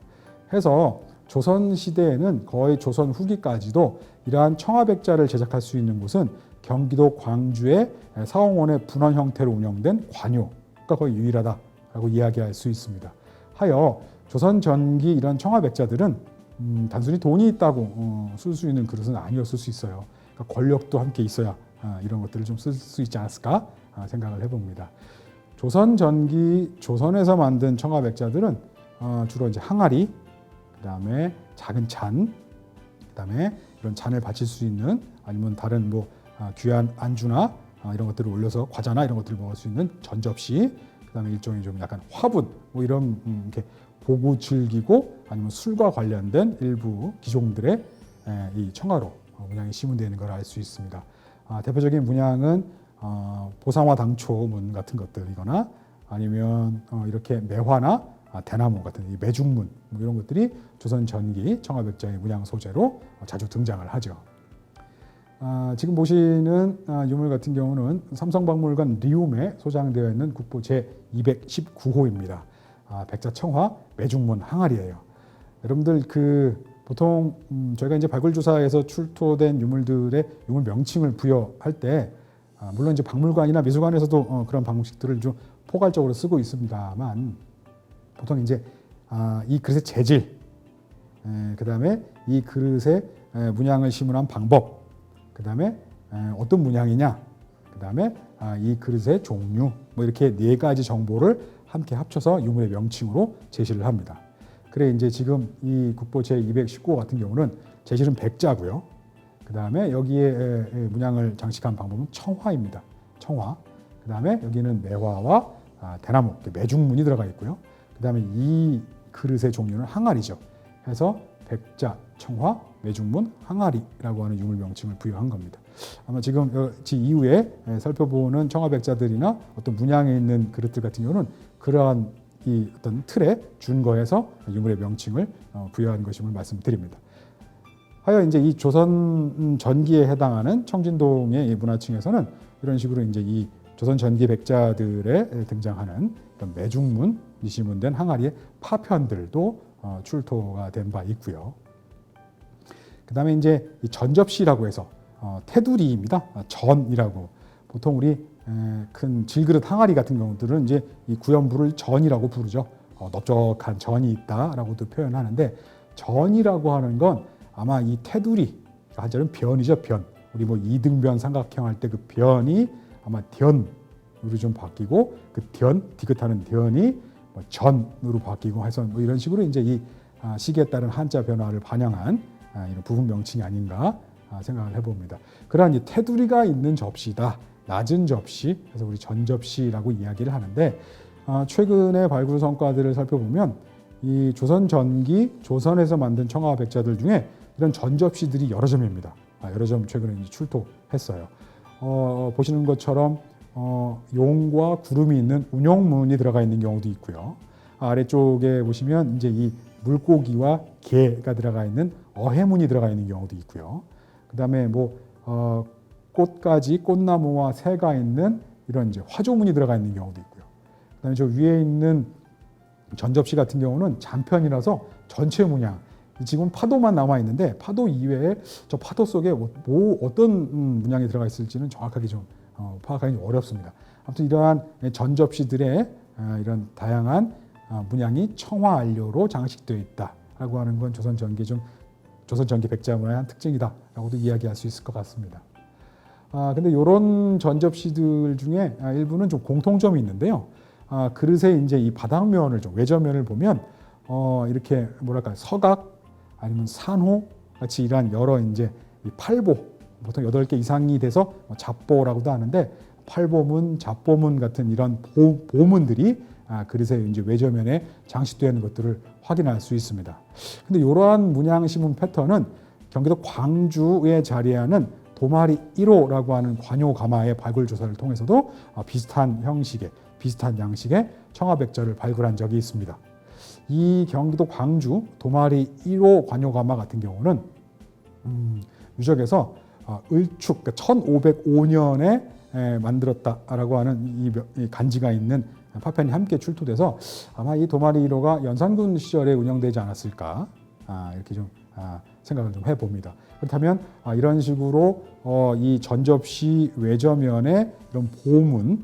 해서 조선 시대에는 거의 조선 후기까지도 이러한 청화백자를 제작할 수 있는 곳은 경기도 광주의 사홍원의 분원 형태로 운영된 관요가 거의 유일하다라고 이야기할 수 있습니다. 하여 조선 전기 이런 청화백자들은 단순히 돈이 있다고 쓸 수 있는 그릇은 아니었을 수 있어요. 그러니까 권력도 함께 있어야 이런 것들을 좀 쓸 수 있지 않았을까 생각을 해봅니다. 조선 전기 조선에서 만든 청화백자들은 주로 이제 항아리, 그다음에 작은 잔, 그다음에 이런 잔을 받칠 수 있는 아니면 다른 뭐 귀한 안주나 이런 것들을 올려서 과자나 이런 것들을 먹을 수 있는 전접시, 그다음에 일종의 좀 약간 화분 뭐 이런 이렇게 보고 즐기고 아니면 술과 관련된 일부 기종들의 이 청화로 문양이 시문되어 있는 걸 알 수 있습니다. 대표적인 문양은 보상화 당초문 같은 것들이거나 아니면 이렇게 매화나 대나무 같은 이 매중문 뭐 이런 것들이 조선 전기 청화백자의 문양 소재로 자주 등장을 하죠. 지금 보시는 유물 같은 경우는 삼성박물관 리움에 소장되어 있는 국보 제219호입니다. 백자 청화 매중문 항아리예요. 여러분들 보통 저희가 이제 발굴조사에서 출토된 유물들의 유물 명칭을 부여할 때 물론 이제 박물관이나 미술관에서도 그런 방식들을 좀 포괄적으로 쓰고 있습니다만 보통 이제 이 그릇의 재질, 그다음에 이 그릇에 문양을 심은한 방법, 그다음에 어떤 문양이냐, 그다음에 이 그릇의 종류, 뭐 이렇게 네 가지 정보를 함께 합쳐서 유물의 명칭으로 제시를 합니다. 그래 이제 지금 이 국보 제219호 같은 경우는 제실은 백자고요. 그다음에 여기에 문양을 장식한 방법은 청화입니다. 청화. 그다음에 여기는 매화와 대나무, 매중문이 들어가 있고요. 그다음에 이 그릇의 종류는 항아리죠. 그래서 백자, 청화, 매중문, 항아리라고 하는 유물 명칭을 부여한 겁니다. 아마 지금 이후에 살펴보는 청화백자들이나 어떤 문양에 있는 그릇들 같은 경우는 그러한 이 어떤 틀에 준거해서 유물의 명칭을 부여한 것임을 말씀드립니다. 하여 이제 이 조선 전기에 해당하는 청진동의 문화층에서는 이런 식으로 이제 이 조선 전기 백자들에 등장하는 이런 매중문, 미시문된 항아리의 파편들도 출토가 된 바 있고요. 그다음에 이제 이 전접시라고 해서 테두리입니다. 전이라고 보통 우리 큰 질그릇 항아리 같은 경우들은 이제 이 구연부를 전이라고 부르죠. 넓적한 전이 있다라고도 표현하는데 전이라고 하는 건 아마 이 테두리 한자는 변이죠. 변. 우리 뭐 이등변 삼각형 할 때 그 변이 아마 견으로 좀 바뀌고 그 견 디귿하는 견이 뭐 전으로 바뀌고 해서 뭐 이런 식으로 이제 이 시기에 따른 한자 변화를 반영한 이런 부분 명칭이 아닌가 생각을 해봅니다. 그러한 이 테두리가 있는 접시다, 낮은 접시, 그래서 우리 전접시라고 이야기를 하는데 최근의 발굴 성과들을 살펴보면 이 조선 전기, 조선에서 만든 청화 백자들 중에 이런 전접시들이 여러 점입니다. 여러 점 최근에 이제 출토했어요. 보시는 것처럼 용과 구름이 있는 운용문이 들어가 있는 경우도 있고요. 아래쪽에 보시면 이제 이 물고기와 개가 들어가 있는 어해문이 들어가 있는 경우도 있고요. 그다음에 뭐 꽃가지, 꽃나무와 새가 있는 이런 이제 화조문이 들어가 있는 경우도 있고요. 그다음에 저 위에 있는 전접시 같은 경우는 잔편이라서 전체 문양. 지금 파도만 남아 있는데 파도 이외에 저 파도 속에 어떤 문양이 들어가 있을지는 정확하게 좀 파악하기 어렵습니다. 아무튼 이러한 전접시들의 이런 다양한 문양이 청화 안료로 장식되어 있다라고 하는 건 조선 전기 백자 문화의 한 특징이다라고도 이야기할 수 있을 것 같습니다. 근데 이런 전접시들 중에 일부는 좀 공통점이 있는데요. 그릇의 이제 이 바닥면을 좀 외저면을 보면 이렇게 뭐랄까 서각 아니면 산호 같이 이러한 여러 이제 이 팔보 보통 8개 이상이 돼서 잡보라고도 하는데 팔보문, 잡보문 같은 이런 보문들이 그릇의 이제 외저면에 장식되는 것들을 확인할 수 있습니다. 근데 이러한 문양 시문 패턴은 경기도 광주에 자리하는 도마리 1호라고 하는 관요 가마의 발굴 조사를 통해서도 비슷한 형식의 비슷한 양식의 청화백자를 발굴한 적이 있습니다. 이 경기도 광주 도마리 1호 관요 가마 같은 경우는 유적에서 을축 그러니까 1505년에 만들었다라고 하는 이 간지가 있는 파편이 함께 출토돼서 아마 이 도마리 1호가 연산군 시절에 운영되지 않았을까 이렇게 좀 생각을 좀 해봅니다. 그렇다면 이런 식으로 이 전접시 외저면에 이런 보문,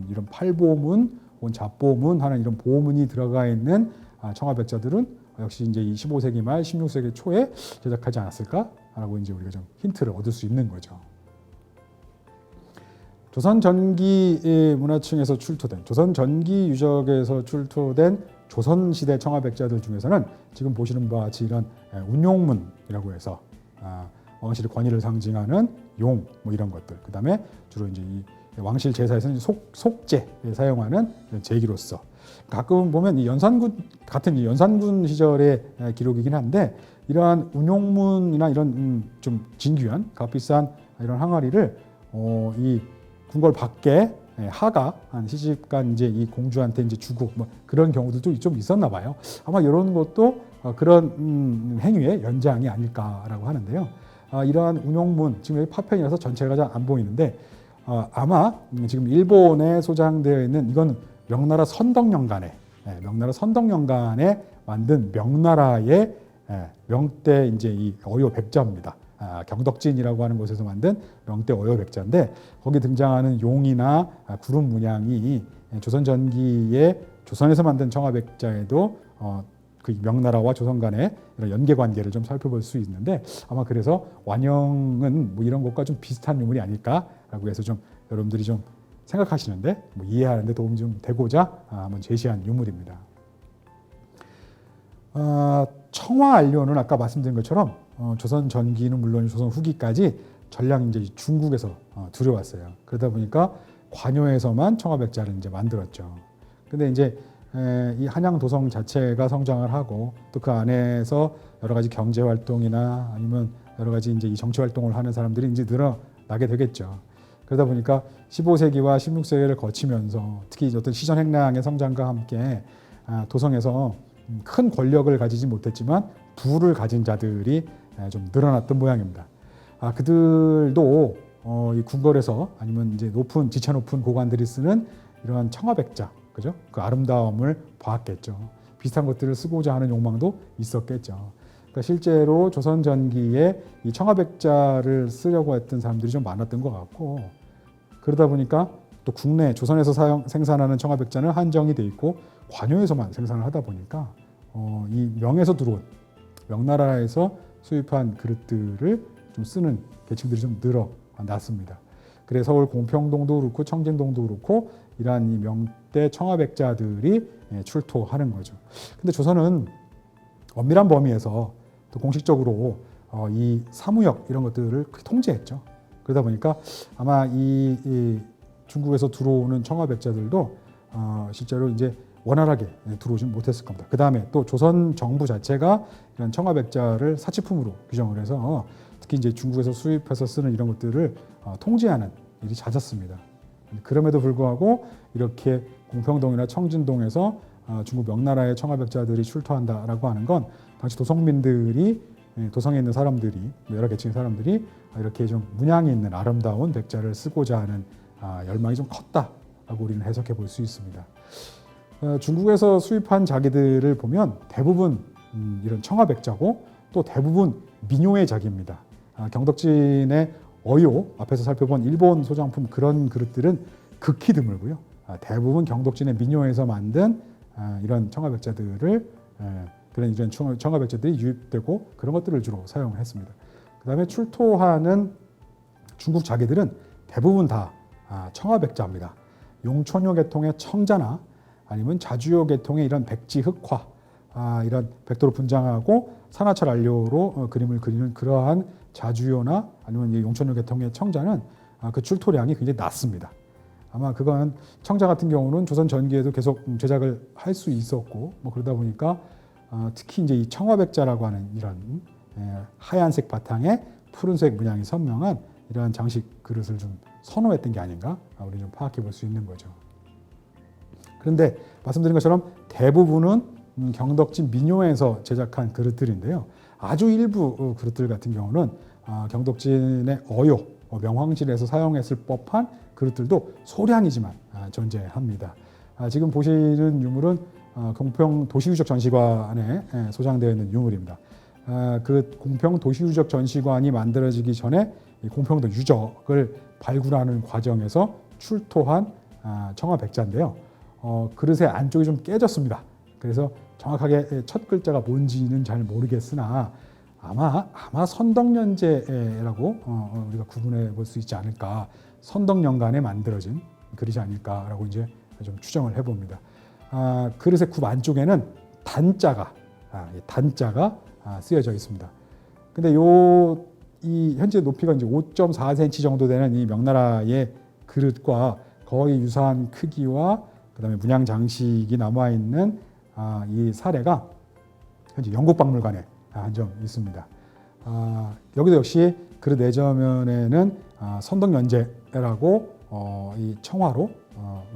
이런 팔보문, 혹은 잡보문 하는 이런 보문이 들어가 있는 청화백자들은 역시 이제 이 15세기 말 16세기 초에 제작하지 않았을까라고 이제 우리가 좀 힌트를 얻을 수 있는 거죠. 조선 전기 문화층에서 출토된 조선 전기 유적에서 출토된 조선 시대 청화백자들 중에서는 지금 보시는 바와 같이 이런 운용문이라고 해서 왕실의 권위를 상징하는 용 뭐 이런 것들. 그다음에 주로 이제 이 왕실 제사에서는 속제에 사용하는 제기로서 가끔 보면 이 연산군 같은 이 연산군 시절의 기록이긴 한데 이러한 운용문이나 이런 좀 진귀한 값비싼 이런 항아리를 이 궁궐 밖에 하가 한 시집간 이제 이 공주한테 이제 주고 뭐 그런 경우들도 좀 있었나 봐요. 아마 이런 것도 그런 행위의 연장이 아닐까라고 하는데요. 이러한 운용문 지금 여기 파편이라서 전체가 잘 안 보이는데 아마 지금 일본에 소장되어 있는 이건 명나라 선덕연간에 만든 명나라의 명때 이제 이 어요 백자입니다. 경덕진이라고 하는 곳에서 만든 명대 어효백자인데 거기 등장하는 용이나 구름 문양이 조선 전기에 조선에서 만든 청화백자에도 그 명나라와 조선 간의 이런 연계 관계를 좀 살펴볼 수 있는데 아마 그래서 완영은 뭐 이런 것과 좀 비슷한 유물이 아닐까라고 해서 좀 여러분들이 좀 생각하시는데 뭐 이해하는데 도움이 좀 되고자 한번 제시한 유물입니다. 청화안료는 아까 말씀드린 것처럼 조선 전기는 물론 조선 후기까지 전량 이제 중국에서 들여왔어요. 그러다 보니까 관요에서만 청화백자를 이제 만들었죠. 근데 이제 이 한양 도성 자체가 성장을 하고 또 그 안에서 여러 가지 경제 활동이나 아니면 여러 가지 이제 이 정치 활동을 하는 사람들이 이제 늘어나게 되겠죠. 그러다 보니까 15세기와 16세기를 거치면서 특히 어떤 시전 횡령의 성장과 함께 도성에서 큰 권력을 가지지 못했지만 부를 가진 자들이 좀 늘어났던 모양입니다. 그들도 이 궁궐에서 아니면 이제 지체 높은 고관들이 쓰는 이러한 청화백자, 그죠? 그 아름다움을 보았겠죠. 비슷한 것들을 쓰고자 하는 욕망도 있었겠죠. 그러니까 실제로 조선 전기에 이 청화백자를 쓰려고 했던 사람들이 좀 많았던 것 같고 그러다 보니까 또 국내 조선에서 생산하는 청화백자는 한정이 돼 있고 관요에서만 생산을 하다 보니까 이 명에서 들어온 명나라에서 수입한 그릇들을 좀 쓰는 계층들이 좀 늘어났습니다. 그래서 서울 공평동도 그렇고 청진동도 그렇고 이러한 이 명대 청화백자들이 출토하는 거죠. 근데 조선은 엄밀한 범위에서 또 공식적으로 이 사무역 이런 것들을 통제했죠. 그러다 보니까 아마 이 중국에서 들어오는 청화백자들도 실제로 이제 원활하게 들어오진 못했을 겁니다. 그 다음에 또 조선 정부 자체가 이런 청화백자를 사치품으로 규정을 해서 특히 이제 중국에서 수입해서 쓰는 이런 것들을 통제하는 일이 잦았습니다. 그럼에도 불구하고 이렇게 공평동이나 청진동에서 중국 명나라의 청화백자들이 출토한다라고 하는 건 당시 도성민들이 도성에 있는 사람들이 여러 계층의 사람들이 이렇게 좀 문양이 있는 아름다운 백자를 쓰고자 하는 열망이 좀 컸다라고 우리는 해석해 볼 수 있습니다. 중국에서 수입한 자기들을 보면 대부분 이런 청화백자고 또 대부분 민요의 자기입니다. 경덕진의 어요 앞에서 살펴본 일본 소장품 그런 그릇들은 극히 드물고요. 대부분 경덕진의 민요에서 만든 이런 청화백자들을 그런 이런 청화백자들이 유입되고 그런 것들을 주로 사용했습니다. 그 다음에 출토하는 중국 자기들은 대부분 다 청화백자입니다. 용천요 계통의 청자나 아니면 자주요 계통의 이런 백지 흑화, 이런 백도로 분장하고 산화철 안료로 그림을 그리는 그러한 자주요나 아니면 용천요 계통의 청자는 그 출토량이 굉장히 낮습니다. 아마 그건 청자 같은 경우는 조선 전기에도 계속 제작을 할 수 있었고 뭐 그러다 보니까 특히 이제 이 청화백자라고 하는 이런 하얀색 바탕에 푸른색 문양이 선명한 이러한 장식 그릇을 좀 선호했던 게 아닌가 우리 좀 파악해 볼 수 있는 거죠. 그런데 말씀드린 것처럼 대부분은 경덕진 민요에서 제작한 그릇들인데요. 아주 일부 그릇들 같은 경우는 경덕진의 어요, 명황실에서 사용했을 법한 그릇들도 소량이지만 존재합니다. 지금 보시는 유물은 공평 도시유적 전시관에 소장되어 있는 유물입니다. 그 공평 도시유적 전시관이 만들어지기 전에 공평도 유적을 발굴하는 과정에서 출토한 청화백자인데요. 그릇의 안쪽이 좀 깨졌습니다. 그래서 정확하게 첫 글자가 뭔지는 잘 모르겠으나 아마 선덕연제라고 우리가 구분해 볼 수 있지 않을까. 선덕연간에 만들어진 그릇이 아닐까라고 이제 좀 추정을 해봅니다. 그릇의 굽 안쪽에는 단자가 쓰여져 있습니다. 근데 이 현재 높이가 이제 5.4cm 정도 되는 이 명나라의 그릇과 거의 유사한 크기와 그다음에 문양 장식이 남아 있는 이 사례가 현재 영국박물관에 한정 있습니다. 여기도 역시 그릇 내저면에는 선덕연제라고 이 청화로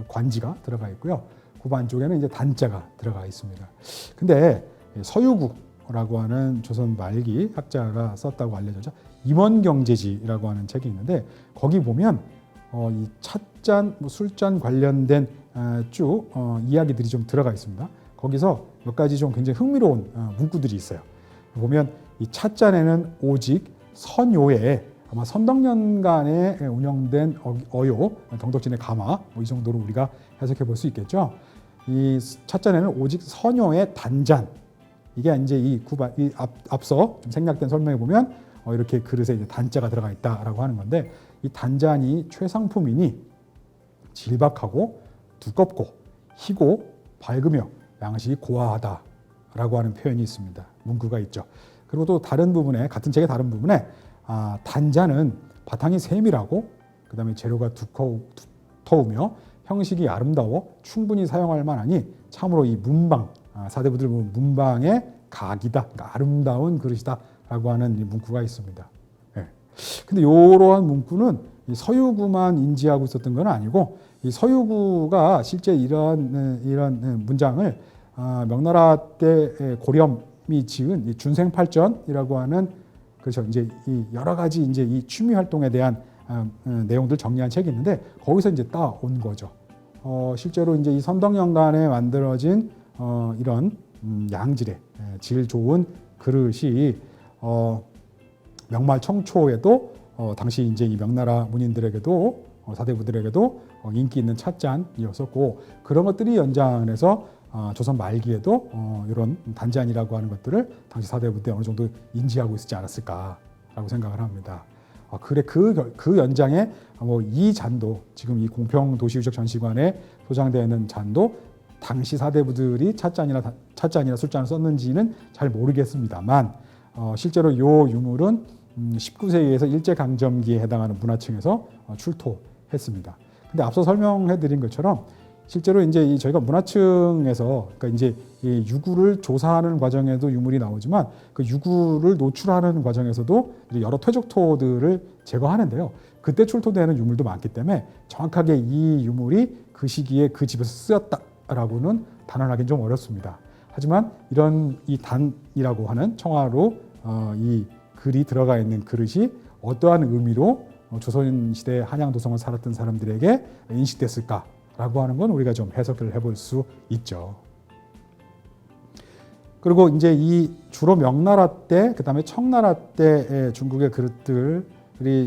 관지가 들어가 있고요. 굽 안쪽에는 이제 단자가 들어가 있습니다. 근데 서유구라고 하는 조선 말기 학자가 썼다고 알려져서 임원경제지라고 하는 책이 있는데 거기 보면 이 찻잔, 술잔 관련된 쭉 이야기들이 좀 들어가 있습니다. 거기서 몇 가지 좀 굉장히 흥미로운 문구들이 있어요. 보면 이 찻잔에는 오직 선요에 아마 선덕년간에 운영된 어요, 경덕진의 가마 이 정도로 우리가 해석해 볼 수 있겠죠. 이 찻잔에는 오직 선요의 단잔, 이게 이제 앞서 좀 생략된 설명에 보면 이렇게 그릇에 이제 단자가 들어가 있다라고 하는 건데, 이 단잔이 최상품이니 질박하고 두껍고 희고 밝으며 양식이 고와하다라고 하는 표현이 있습니다. 문구가 있죠. 그리고 또 다른 부분에, 같은 책의 다른 부분에 단잔은 바탕이 세밀하고 그다음에 재료가 두터우며 형식이 아름다워 충분히 사용할 만하니 참으로 이 문방, 사대부들 보면 문방의 각이다, 그러니까 아름다운 그릇이다라고 하는 이 문구가 있습니다. 예. 근데 이러한 문구는 이 서유구만 인지하고 있었던 건 아니고, 이 서유구가 실제 이런 문장을 명나라 때 고렴이 지은 이 준생팔전이라고 하는, 그렇죠, 이제 이 여러 가지 이제 이 취미 활동에 대한 내용들 정리한 책이 있는데 거기서 이제 따온 거죠. 실제로 이제 이 선덕연간에 만들어진 이런 양질의 질 좋은 그릇이 명말 청초에도 당시 이제 이 명나라 문인들에게도 사대부들에게도 인기 있는 찻잔이었었고, 그런 것들이 연장해서 조선 말기에도 이런 단잔이라고 하는 것들을 당시 사대부 때 어느 정도 인지하고 있었지 않았을까라고 생각을 합니다. 그래, 그 연장에 이 잔도, 지금 이 공평도시유적 전시관에 소장되어 있는 잔도 당시 사대부들이 찻잔이나 술잔을 썼는지는 잘 모르겠습니다만, 실제로 이 유물은 19세기에서 일제강점기에 해당하는 문화층에서 출토했습니다. 근데 앞서 설명해드린 것처럼 실제로 이제 저희가 문화층에서, 그러니까 이제 이 유구를 조사하는 과정에도 유물이 나오지만 그 유구를 노출하는 과정에서도 여러 퇴적토들을 제거하는데요. 그때 출토되는 유물도 많기 때문에 정확하게 이 유물이 그 시기에 그 집에서 쓰였다라고는 단언하기는 좀 어렵습니다. 하지만 이런 이 단이라고 하는 청화로 이 글이 들어가 있는 그릇이 어떠한 의미로 조선시대 한양도성을 살았던 사람들에게 인식됐을까라고 하는 건 우리가 좀 해석을 해볼 수 있죠. 그리고 이제 이 주로 명나라 때, 그다음에 청나라 때의 중국의 그릇들이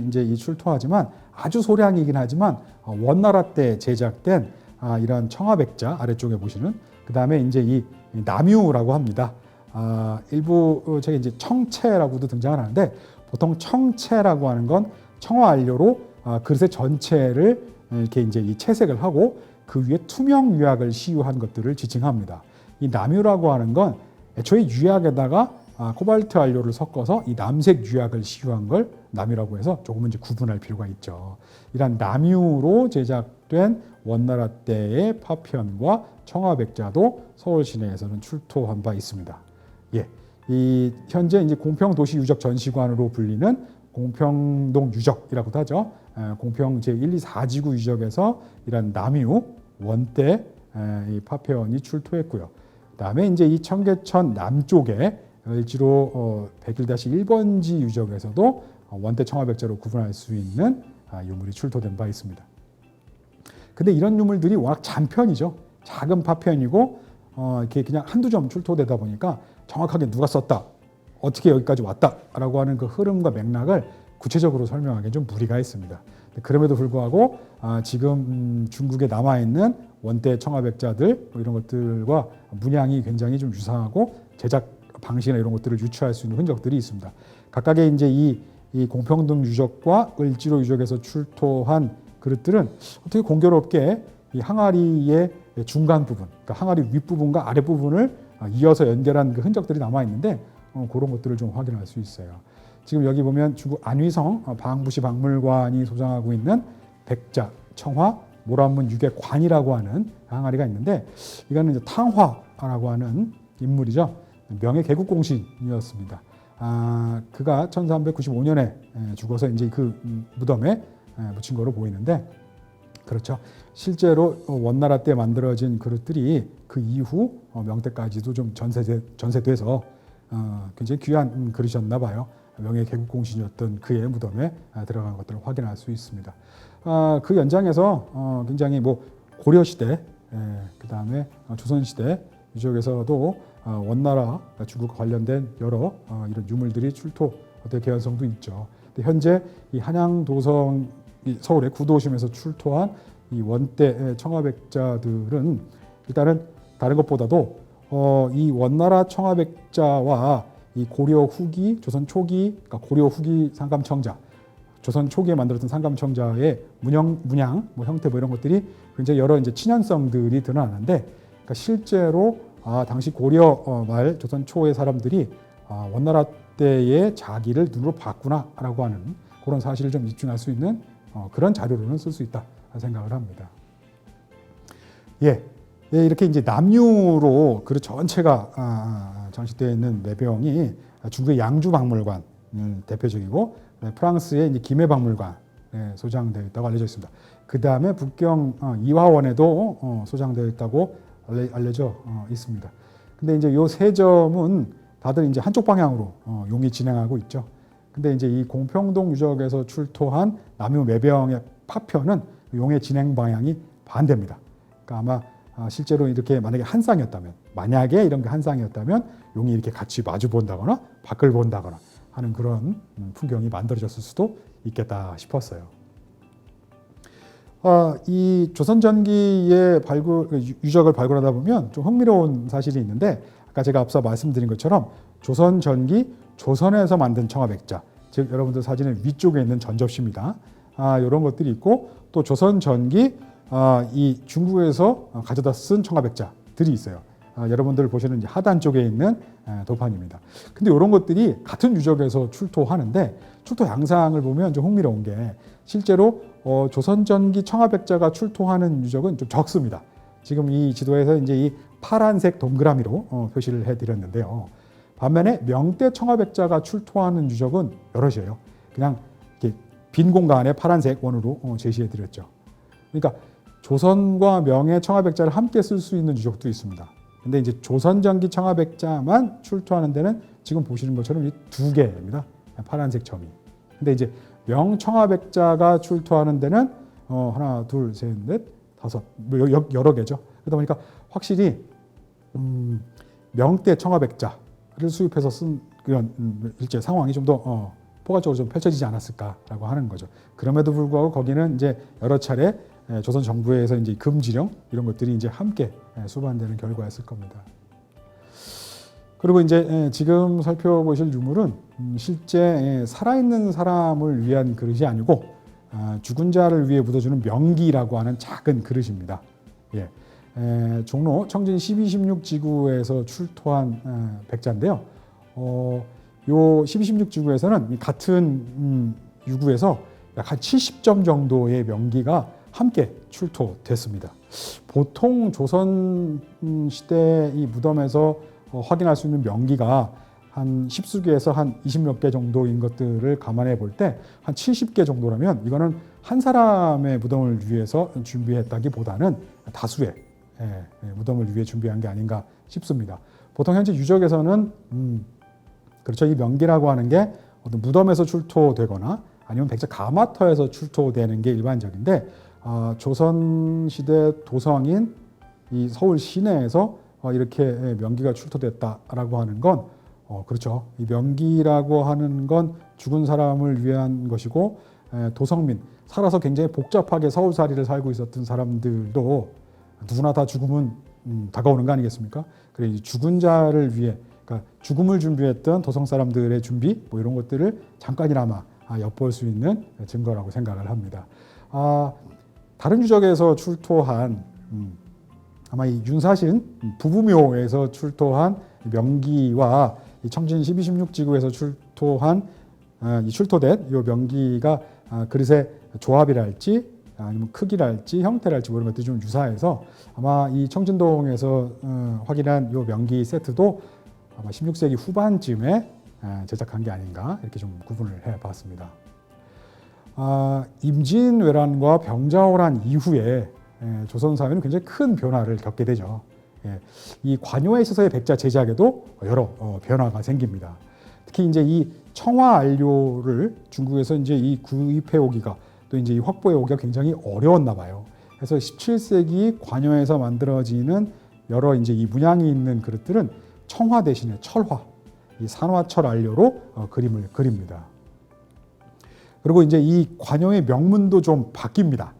이제 이 출토하지만 아주 소량이긴 하지만 원나라 때 제작된 이런 청화백자 아래쪽에 보시는, 그다음에 이제 이 남유라고 합니다. 일부 책에 이제 청채라고도 등장을 하는데, 보통 청채라고 하는 건 청화 안료로 그릇의 전체를 이렇게 이제 이 채색을 하고 그 위에 투명 유약을 시유한 것들을 지칭합니다. 이 남유라고 하는 건 애초에 유약에다가 코발트 안료를 섞어서 이 남색 유약을 시유한 걸 남유라고 해서 조금은 이제 구분할 필요가 있죠. 이런 남유로 제작된 원나라 때의 파편과 청화백자도 서울 시내에서는 출토한 바 있습니다. 예, 이 현재 이제 공평도시유적 전시관으로 불리는 공평동 유적이라고도 하죠. 공평 제1, 2, 4지구 유적에서 이런 남유 원대 이 파편이 출토했고요. 그다음에 이제 이 청계천 남쪽에 을지로 101-1번지 유적에서도 원대 청화백자로 구분할 수 있는 유물이 출토된 바 있습니다. 근데 이런 유물들이 워낙 잔편이죠. 작은 파편이고 이렇게 그냥 한두 점 출토되다 보니까 정확하게 누가 썼다, 어떻게 여기까지 왔다라고 하는 그 흐름과 맥락을 구체적으로 설명하기엔 좀 무리가 있습니다. 그럼에도 불구하고 지금 중국에 남아있는 원대 청화백자들 이런 것들과 문양이 굉장히 좀 유사하고 제작 방식이나 이런 것들을 유추할 수 있는 흔적들이 있습니다. 각각의 이제 이 공평동 유적과 을지로 유적에서 출토한 그릇들은 어떻게 공교롭게 이 항아리의 중간 부분, 그러니까 항아리 윗부분과 아랫부분을 이어서 연결한 그 흔적들이 남아 있는데 그런 것들을 좀 확인할 수 있어요. 지금 여기 보면 중국 안위성 방부시 박물관이 소장하고 있는 백자, 청화, 모란문 유계관이라고 하는 항아리가 있는데, 이거는 이제 탕화라고 하는 인물이죠. 명예 개국공신이었습니다. 그가 1395년에 죽어서 이제 그 무덤에 묻힌 거로 보이는데, 그렇죠. 실제로 원나라 때 만들어진 그릇들이 그 이후 명때까지도 좀 전세돼서 굉장히 귀한 그릇이었나 봐요. 명예 개국공신이었던 그의 무덤에 들어간 것들을 확인할 수 있습니다. 그 연장에서 굉장히 뭐 고려시대, 그 다음에 조선시대 유적에서도 원나라 중국과 관련된 여러 이런 유물들이 출토되어 어떤 개연성도 있죠. 근데 현재 이 한양도성 서울의 구도심에서 출토한 이 원대 청화백자들은 일단은 다른 것보다도 이 원나라 청화백자와 이 고려 후기, 조선 초기, 그러니까 고려 후기 상감청자, 조선 초기에 만들었던 상감청자의 문양, 뭐 형태 뭐 이런 것들이 굉장히 여러 이제 친연성들이 드러나는데, 그러니까 실제로 당시 고려 말 조선 초의 사람들이 원나라 때의 자기를 눈으로 봤구나라고 하는 그런 사실을 좀 입증할 수 있는 그런 자료로는 쓸 수 있다 생각을 합니다. 예, 이렇게 이제 남유로 그 전체가 장식되어 있는 매병이 중국의 양주박물관 대표적이고, 프랑스의 이제 김해박물관 소장되어 있다고 알려져 있습니다. 그 다음에 북경 이화원에도 소장되어 있다고 알려져 있습니다. 근데 이제 요 세 점은 다들 이제 한쪽 방향으로 용이 진행하고 있죠. 근데 이제 이 공평동 유적에서 출토한 남유 매병의 파편은 용의 진행 방향이 반대입니다. 그러니까 아마 실제로 이렇게 만약에 한 쌍이었다면, 만약에 이런 게 한 쌍이었다면 용이 이렇게 같이 마주 본다거나 밖을 본다거나 하는 그런 풍경이 만들어졌을 수도 있겠다 싶었어요. 이 조선 전기의 유적을 발굴하다 보면 좀 흥미로운 사실이 있는데, 아까 제가 앞서 말씀드린 것처럼 조선 전기, 조선에서 만든 청화백자, 즉 여러분들 사진의 위쪽에 있는 전접시입니다. 이런 것들이 있고, 또 조선 전기 이 중국에서 가져다 쓴 청화백자들이 있어요. 여러분들 보시는 이제 하단 쪽에 있는 도판입니다. 근데 이런 것들이 같은 유적에서 출토하는데, 출토 양상을 보면 좀 흥미로운 게, 실제로 조선 전기 청화백자가 출토하는 유적은 좀 적습니다. 지금 이 지도에서 이제 이 파란색 동그라미로 표시를 해드렸는데요. 반면에 명대 청화백자가 출토하는 유적은 여럿이에요. 그냥 이렇게 빈 공간에 파란색 원으로 제시해드렸죠. 그러니까 조선과 명의 청화백자를 함께 쓸 수 있는 유적도 있습니다. 근데 이제 조선 전기 청화백자만 출토하는 데는 지금 보시는 것처럼 이 두 개입니다. 파란색 점이. 근데 이제 명 청화백자가 출토하는 데는 하나, 둘, 셋, 넷, 다섯, 여러 개죠. 그러다 보니까 확실히 명대 청화백자를 수입해서 쓴 그런 일제 상황이 좀 더 포괄적으로 좀 펼쳐지지 않았을까라고 하는 거죠. 그럼에도 불구하고 거기는 이제 여러 차례 조선 정부에서 이제 금지령 이런 것들이 이제 함께 수반되는 결과였을 겁니다. 그리고 이제 지금 살펴보실 유물은 실제 살아있는 사람을 위한 그릇이 아니고 죽은 자를 위해 묻어주는 명기라고 하는 작은 그릇입니다. 예. 종로 청진 12, 16 지구에서 출토한 백자인데요. 요 12, 16 지구에서는 같은 유구에서 약 한 70점 정도의 명기가 함께 출토됐습니다. 보통 조선 시대 이 무덤에서 확인할 수 있는 명기가 한 10수개에서 한 20몇 개 정도인 것들을 감안해 볼 때 한 70개 정도라면 이거는 한 사람의 무덤을 위해서 준비했다기보다는 다수의 무덤을 위해 준비한 게 아닌가 싶습니다. 보통 현재 유적에서는 그렇죠. 이 명기라고 하는 게 어떤 무덤에서 출토되거나 아니면 백자 가마터에서 출토되는 게 일반적인데, 조선시대 도성인 이 서울 시내에서 이렇게 명기가 출토됐다라고 하는 건 그렇죠. 이 명기라고 하는 건 죽은 사람을 위한 것이고, 도성민, 살아서 굉장히 복잡하게 서울살이를 살고 있었던 사람들도 누구나 다 죽음은 다가오는 거 아니겠습니까? 그래 죽은 자를 위해, 그러니까 죽음을 준비했던 도성 사람들의 준비 뭐 이런 것들을 잠깐이나마 엿볼 수 있는 증거라고 생각을 합니다. 다른 유적에서 출토한 아마 이 윤사신 부부묘에서 출토한 명기와 이 청진 12, 16 지구에서 출토한 출토된 이 명기가 그릇의 조합이랄지 아니면 크기랄지 형태랄지 뭐 이런 것들이 좀 유사해서 아마 이 청진동에서 확인한 이 명기 세트도 아마 16세기 후반쯤에 제작한 게 아닌가 이렇게 좀 구분을 해봤습니다. 임진왜란과 병자호란 이후에 조선 사회는 굉장히 큰 변화를 겪게 되죠. 이 관요에 있어서의 백자 제작에도 여러 변화가 생깁니다. 특히 이제 이 청화 안료를 중국에서 이제 이 구입해 오기가 또 이제 이 확보해 오기가 굉장히 어려웠나 봐요. 그래서 17세기 관요에서 만들어지는 여러 이제 이 문양이 있는 그릇들은 청화 대신에 철화, 이 산화철 안료로 그림을 그립니다. 그리고 이제 이 관효의 명문도 좀 바뀝니다.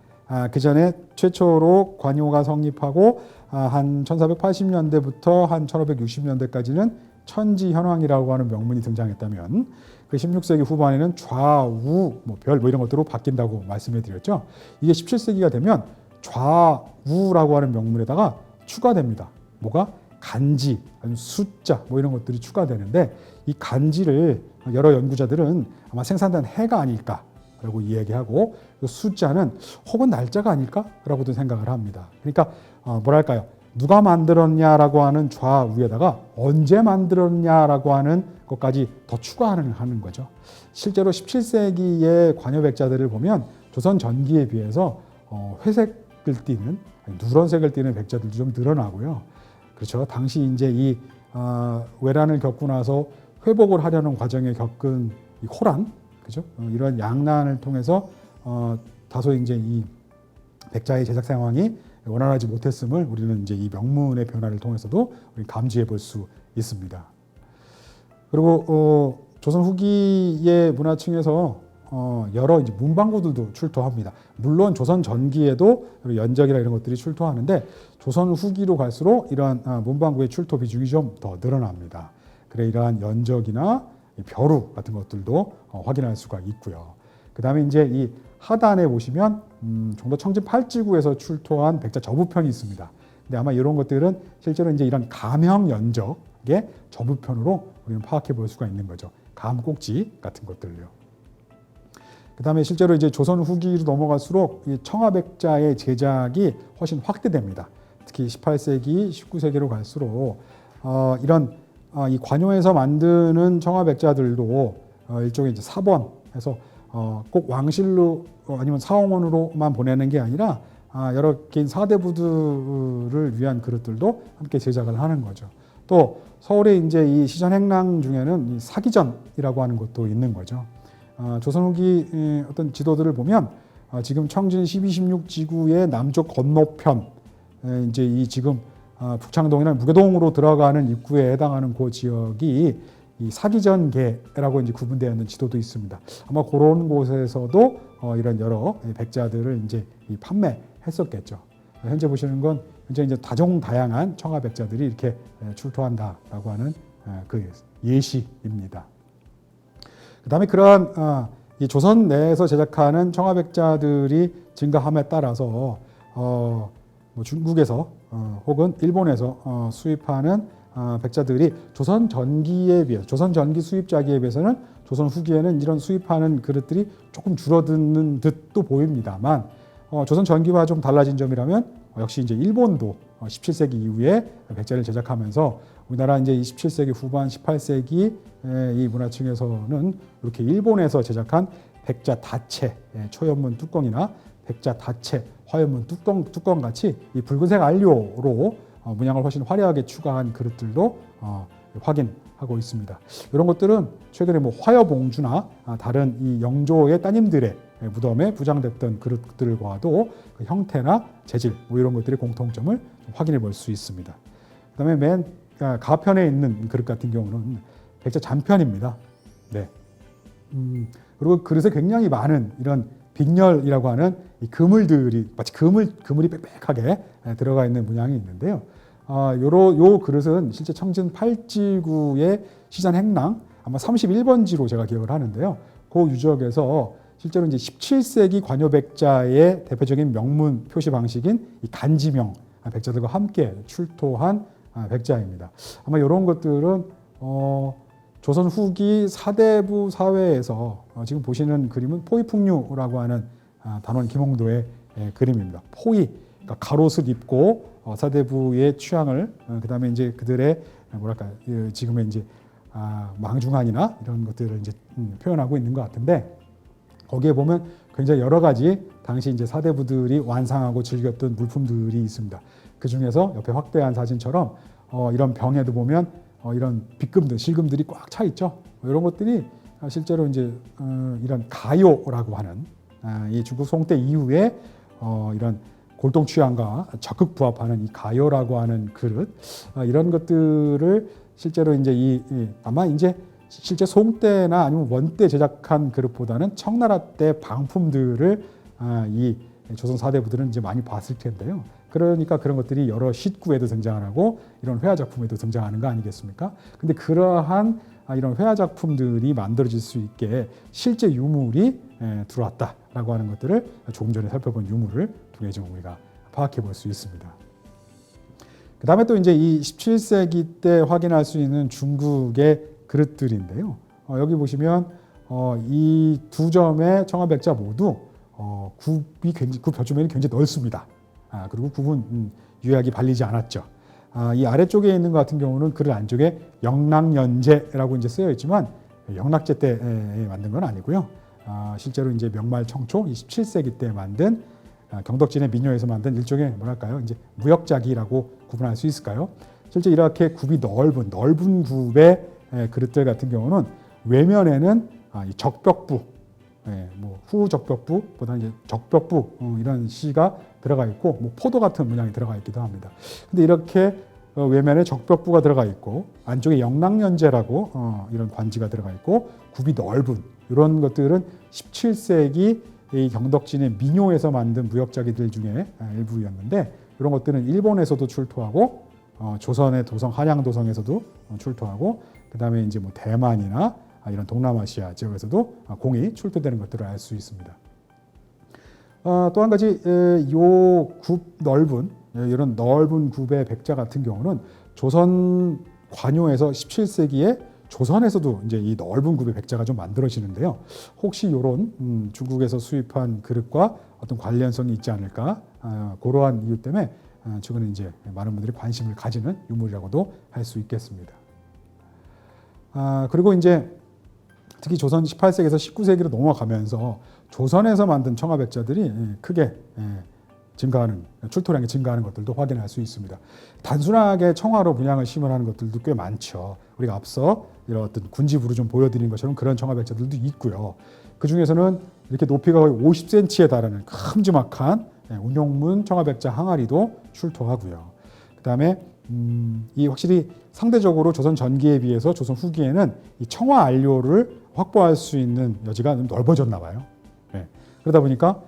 그 전에 최초로 관효가 성립하고 한 1480년대부터 한 1560년대까지는 천지현황이라고 하는 명문이 등장했다면 그 16세기 후반에는 좌우, 별 이런 것들로 바뀐다고 말씀해 드렸죠. 이게 17세기가 되면 좌우라고 하는 명문에다가 추가됩니다. 뭐가? 간지, 숫자 이런 것들이 추가되는데 이 간지를 여러 연구자들은 아마 생산된 해가 아닐까라고 이야기하고 숫자는 혹은 날짜가 아닐까라고도 생각을 합니다. 그러니까 뭐랄까요? 누가 만들었냐라고 하는 좌우에다가 언제 만들었냐라고 하는 것까지 더 추가하는 거죠. 실제로 17세기의 관여백자들을 보면 조선 전기에 비해서 회색을 띠는 누런색을 띠는 백자들도 좀 늘어나고요. 그렇죠. 당시 이제 이 외란을 겪고 나서 회복을 하려는 과정에 겪은 이 호란, 그죠? 이런 양난을 통해서 다소 이제 이 백자의 제작 상황이 원활하지 못했음을 우리는 이제 이 명문의 변화를 통해서도 감지해 볼 수 있습니다. 그리고 조선 후기의 문화층에서 여러 이제 문방구들도 출토합니다. 물론 조선 전기에도 연적이나 이런 것들이 출토하는데 조선 후기로 갈수록 이러한 문방구의 출토 비중이 좀 더 늘어납니다. 그래 이러한 연적이나 벼루 같은 것들도 확인할 수가 있고요. 그 다음에 이제 이 하단에 보시면 종로 청진 팔지구에서 출토한 백자 저부편이 있습니다. 근데 아마 이런 것들은 실제로 이제 이런 감형 연적의 저부편으로 우리는 파악해 볼 수가 있는 거죠. 감 꼭지 같은 것들요. 그 다음에 실제로 이제 조선 후기로 넘어갈수록 이 청아백자의 제작이 훨씬 확대됩니다. 특히 18세기, 19세기로 갈수록 이런 이 관용에서 만드는 청아백자들도 일종의 이제 사본해서 꼭 왕실로 아니면 사홍원으로만 보내는 게 아니라 여러 개인 사대부들을 위한 그릇들도 함께 제작을 하는 거죠. 또 서울에 이제 이 시전 행랑 중에는 이 사기전이라고 하는 것도 있는 거죠. 조선 후기 어떤 지도들을 보면 지금 청진 12, 16 지구의 남쪽 건너편 이제 이 지금 북창동이나 무계동으로 들어가는 입구에 해당하는 그 지역이 이 사기전계라고 이제 구분되어 있는 지도도 있습니다. 아마 그런 곳에서도 이런 여러 백자들을 이제 판매했었겠죠. 현재 보시는 건 현재 이제 다종다양한 청아 백자들이 이렇게 출토한다라고 하는 그 예시입니다. 그다음에 그러한 이 조선 내에서 제작하는 청아 백자들이 증가함에 따라서 뭐 중국에서 혹은 일본에서 수입하는 백자들이 조선 전기에 비해서 조선 전기 수입자기에 비해서는 조선 후기에는 이런 수입하는 그릇들이 조금 줄어드는 듯도 보입니다만 조선 전기와 좀 달라진 점이라면 역시 이제 일본도 17세기 이후에 백자를 제작하면서 우리나라 이제 17세기 후반 18세기 이 문화층에서는 이렇게 일본에서 제작한 백자 다채 초연문 뚜껑이나 백자 다채 화연문 뚜껑 같이 이 붉은색 안료로 문양을 훨씬 화려하게 추가한 그릇들도 확인하고 있습니다. 이런 것들은 최근에 뭐 화여봉주나 다른 이 영조의 따님들의 무덤에 부장됐던 그릇들과도 그 형태나 재질 뭐 이런 것들의 공통점을 확인해 볼 수 있습니다. 그다음에 맨 가편에 있는 그릇 같은 경우는 백자 잔편입니다. 네. 그리고 그릇에 굉장히 많은 이런 빅렬이라고 하는 이 그물들이 마치 그물이 빽빽하게 들어가 있는 문양이 있는데요. 요 그릇은 실제 청진 팔지구의 시전 행랑 아마 31번지로 제가 기억을 하는데요. 그 유적에서 실제로 이제 17세기 관여백자의 대표적인 명문 표시 방식인 이 간지명 백자들과 함께 출토한 백자입니다. 아마 이런 것들은 조선 후기 사대부 사회에서 지금 보시는 그림은 포위풍류라고 하는 단원 김홍도의 그림입니다. 포위, 그러니까 갑옷을 입고 사대부의 취향을 그다음에 이제 그들의 뭐랄까 지금의 이제 망중한이나 이런 것들을 이제 표현하고 있는 것 같은데 거기에 보면 굉장히 여러 가지 당시 이제 사대부들이 완상하고 즐겼던 물품들이 있습니다. 그 중에서 옆에 확대한 사진처럼 이런 병에도 보면 이런 빗금들, 실금들이 꽉 차 있죠. 이런 것들이 실제로 이제 이런 가요라고 하는 이 중국 송때 이후에 이런 골동 취향과 적극 부합하는 이 가요라고 하는 그릇 이런 것들을 실제로 이제 아마 이제 실제 송때나 아니면 원때 제작한 그릇보다는 청나라 때 방품들을 이 조선 사대부들은 이제 많이 봤을 텐데요. 그러니까 그런 것들이 여러 싯구에도 등장하고 이런 회화 작품에도 등장하는 거 아니겠습니까? 근데 그러한 이런 회화 작품들이 만들어질 수 있게 실제 유물이 들어왔다라고 하는 것들을 조금 전에 살펴본 유물을 통해 좀 우리가 파악해 볼 수 있습니다. 그 다음에 또 이제 이 17세기 때 확인할 수 있는 중국의 그릇들인데요. 여기 보시면 이 두 점의 청화백자 모두 굽이 굉장히 굽 벼주면이 굉장히 넓습니다. 그리고 굽은 유약이 발리지 않았죠. 이 아래쪽에 있는 것 같은 경우는 그릇 안쪽에 영락연제라고 이제 쓰여 있지만 영락제 때 만든 건 아니고요. 실제로 이제 명말 청초 17세기 때 만든 경덕진의 민요에서 만든 일종의 뭐랄까요, 이제 무역자기라고 구분할 수 있을까요? 실제 이렇게 굽이 넓은 굽의 그릇들 같은 경우는 외면에는 이 적벽부, 뭐 후적벽부보다 이제 적벽부 이런 시가 들어가 있고, 뭐 포도 같은 문양이 들어가 있기도 합니다. 근데 이렇게 외면에 적벽부가 들어가 있고 안쪽에 영락연제라고 이런 관지가 들어가 있고 굽이 넓은 이런 것들은 17세기 이 경덕진의 민요에서 만든 무역자기들 중에 일부였는데, 이런 것들은 일본에서도 출토하고 조선의 도성 한양도성에서도 출토하고, 그 다음에 이제 뭐 대만이나 이런 동남아시아 지역에서도 공이 출토되는 것들을 알 수 있습니다. 또 한 가지 요 굽 넓은 이런 넓은 굽의 백자 같은 경우는 조선 관요에서 17세기에 조선에서도 이제 이 넓은 굽의 백자가 좀 만들어지는데요. 혹시 이런 중국에서 수입한 그릇과 어떤 관련성이 있지 않을까, 그러한 이유 때문에 최근에 이제 많은 분들이 관심을 가지는 유물이라고도 할 수 있겠습니다. 그리고 이제 특히 조선 18세기에서 19세기로 넘어가면서 조선에서 만든 청화백자들이 크게 증가하는, 출토량이 증가하는 것들도 확인할 수 있습니다. 단순하게 청화로 문양을 심어하는 것들도 꽤 많죠. 우리가 앞서 이런 어떤 군집으로 좀 보여드린 것처럼 그런 청화백자들도 있고요. 그 중에서는 이렇게 높이가 거의 50cm에 달하는 큼지막한 운용문 청화백자 항아리도 출토하고요. 그 다음에 이 확실히 상대적으로 조선 전기에 비해서 조선 후기에는 이 청화 안료를 확보할 수 있는 여지가 좀 넓어졌나 봐요. 그러다 보니까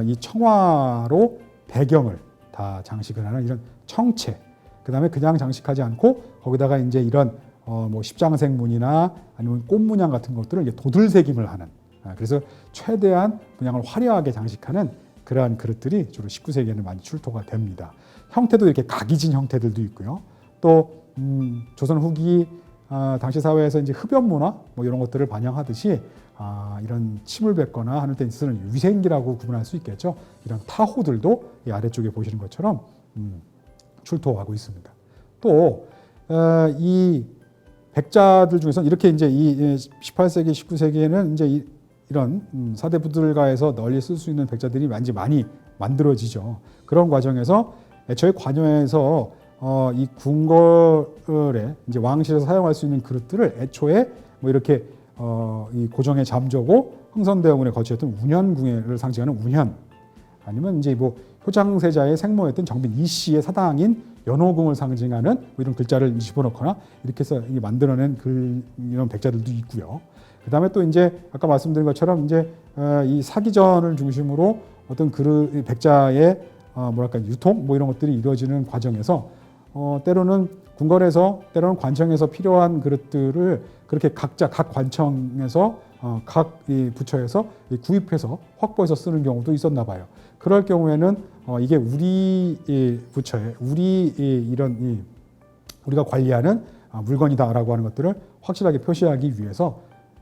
이 청화로 배경을 다 장식을 하는 이런 청채, 그 다음에 그냥 장식하지 않고 거기다가 이제 이런 뭐 십장생문이나 아니면 꽃문양 같은 것들을 이제 도들새김을 하는, 그래서 최대한 문양을 화려하게 장식하는 그러한 그릇들이 주로 19세기에는 많이 출토가 됩니다. 형태도 이렇게 각이진 형태들도 있고요. 또 조선 후기 당시 사회에서 이제 흡연 문화 뭐 이런 것들을 반영하듯이 이런 침을 뱉거나 하는 때 쓰는 위생기라고 구분할 수 있겠죠. 이런 타호들도 이 아래쪽에 보시는 것처럼 출토하고 있습니다. 또 이 백자들 중에서 이렇게 이제 이 18세기, 19세기에는 이제 이런 사대부들가에서 널리 쓸 수 있는 백자들이 많이 만들어지죠. 그런 과정에서 애초에 관여에서 이 궁궐에 이제 왕실에서 사용할 수 있는 그릇들을 애초에 뭐 이렇게 이 고정의 잠조고 흥선대원군에 거치었던 운현궁을 상징하는 운현, 아니면 이제 뭐 효장세자의 생모였던 정빈 이씨의 사당인 연호궁을 상징하는 뭐 이런 글자를 집어넣거나 이렇게 해서 만들어낸 이런 백자들도 있고요. 그 다음에 또 이제 아까 말씀드린 것처럼 이제 이 사기전을 중심으로 어떤 백자의 뭐랄까 유통 뭐 이런 것들이 이루어지는 과정에서 때로는 궁궐에서 때로는 관청에서 필요한 그릇들을 그렇게 각자 각 관청에서 각 이 부처에서 구입해서 확보해서 쓰는 경우도 있었나 봐요. 그럴 경우에는 이게 우리 부처에 이런 우리가 관리하는 물건이다라고 하는 것들을 확실하게 표시하기 위해서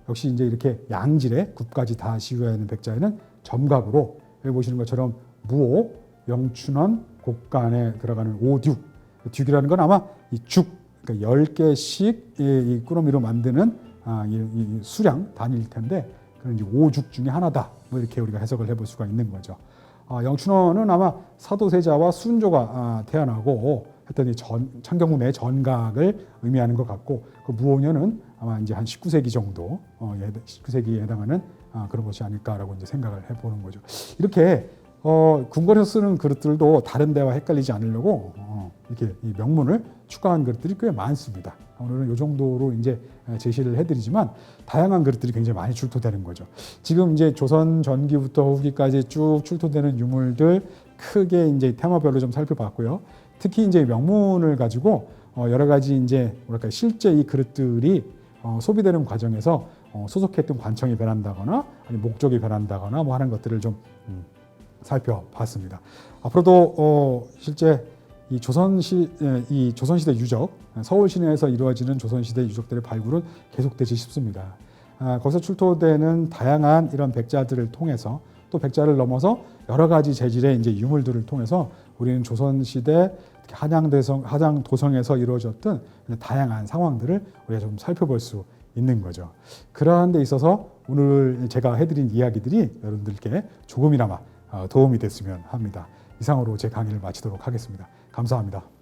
역시 이제 이렇게 양질의 굽까지 다 시우어야 하는 백자에는 점각으로 여기 보시는 것처럼 무오, 영춘원, 곡간에 들어가는 오듀, 듀이라는 건 아마 이 죽, 그러니까 10개씩 이 꾸러미로 만드는 이 수량 단위일 텐데 그런 이제 오죽 중에 하나다. 뭐 이렇게 우리가 해석을 해볼 수가 있는 거죠. 영춘원은 아마 사도세자와 순조가 태어나고 했더니 창경궁의 전각을 의미하는 것 같고, 그 무오년은 아마 이제 한 19세기 정도, 19세기에 해당하는 그런 것이 아닐까라고 이제 생각을 해보는 거죠. 이렇게 궁궐에서 쓰는 그릇들도 다른 데와 헷갈리지 않으려고 이렇게 이 명문을 추가한 그릇들이 꽤 많습니다. 오늘은 이 정도로 이제 제시를 해드리지만 다양한 그릇들이 굉장히 많이 출토되는 거죠. 지금 이제 조선 전기부터 후기까지 쭉 출토되는 유물들 크게 이제 테마별로 좀 살펴봤고요. 특히 이제 명문을 가지고 여러 가지 이제 뭐랄까 실제 이 그릇들이 소비되는 과정에서 소속했던 관청이 변한다거나 아니 목적이 변한다거나 뭐 하는 것들을 좀 살펴봤습니다. 앞으로도 실제 이 조선시대 유적, 서울 시내에서 이루어지는 조선시대 유적들의 발굴은 계속되지 싶습니다. 거기서 출토되는 다양한 이런 백자들을 통해서 또 백자를 넘어서 여러 가지 재질의 이제 유물들을 통해서 우리는 조선시대 한양 도성에서 이루어졌던 다양한 상황들을 우리가 좀 살펴볼 수 있는 거죠. 그러한 데 있어서 오늘 제가 해드린 이야기들이 여러분들께 조금이나마 도움이 됐으면 합니다. 이상으로 제 강의를 마치도록 하겠습니다. 감사합니다.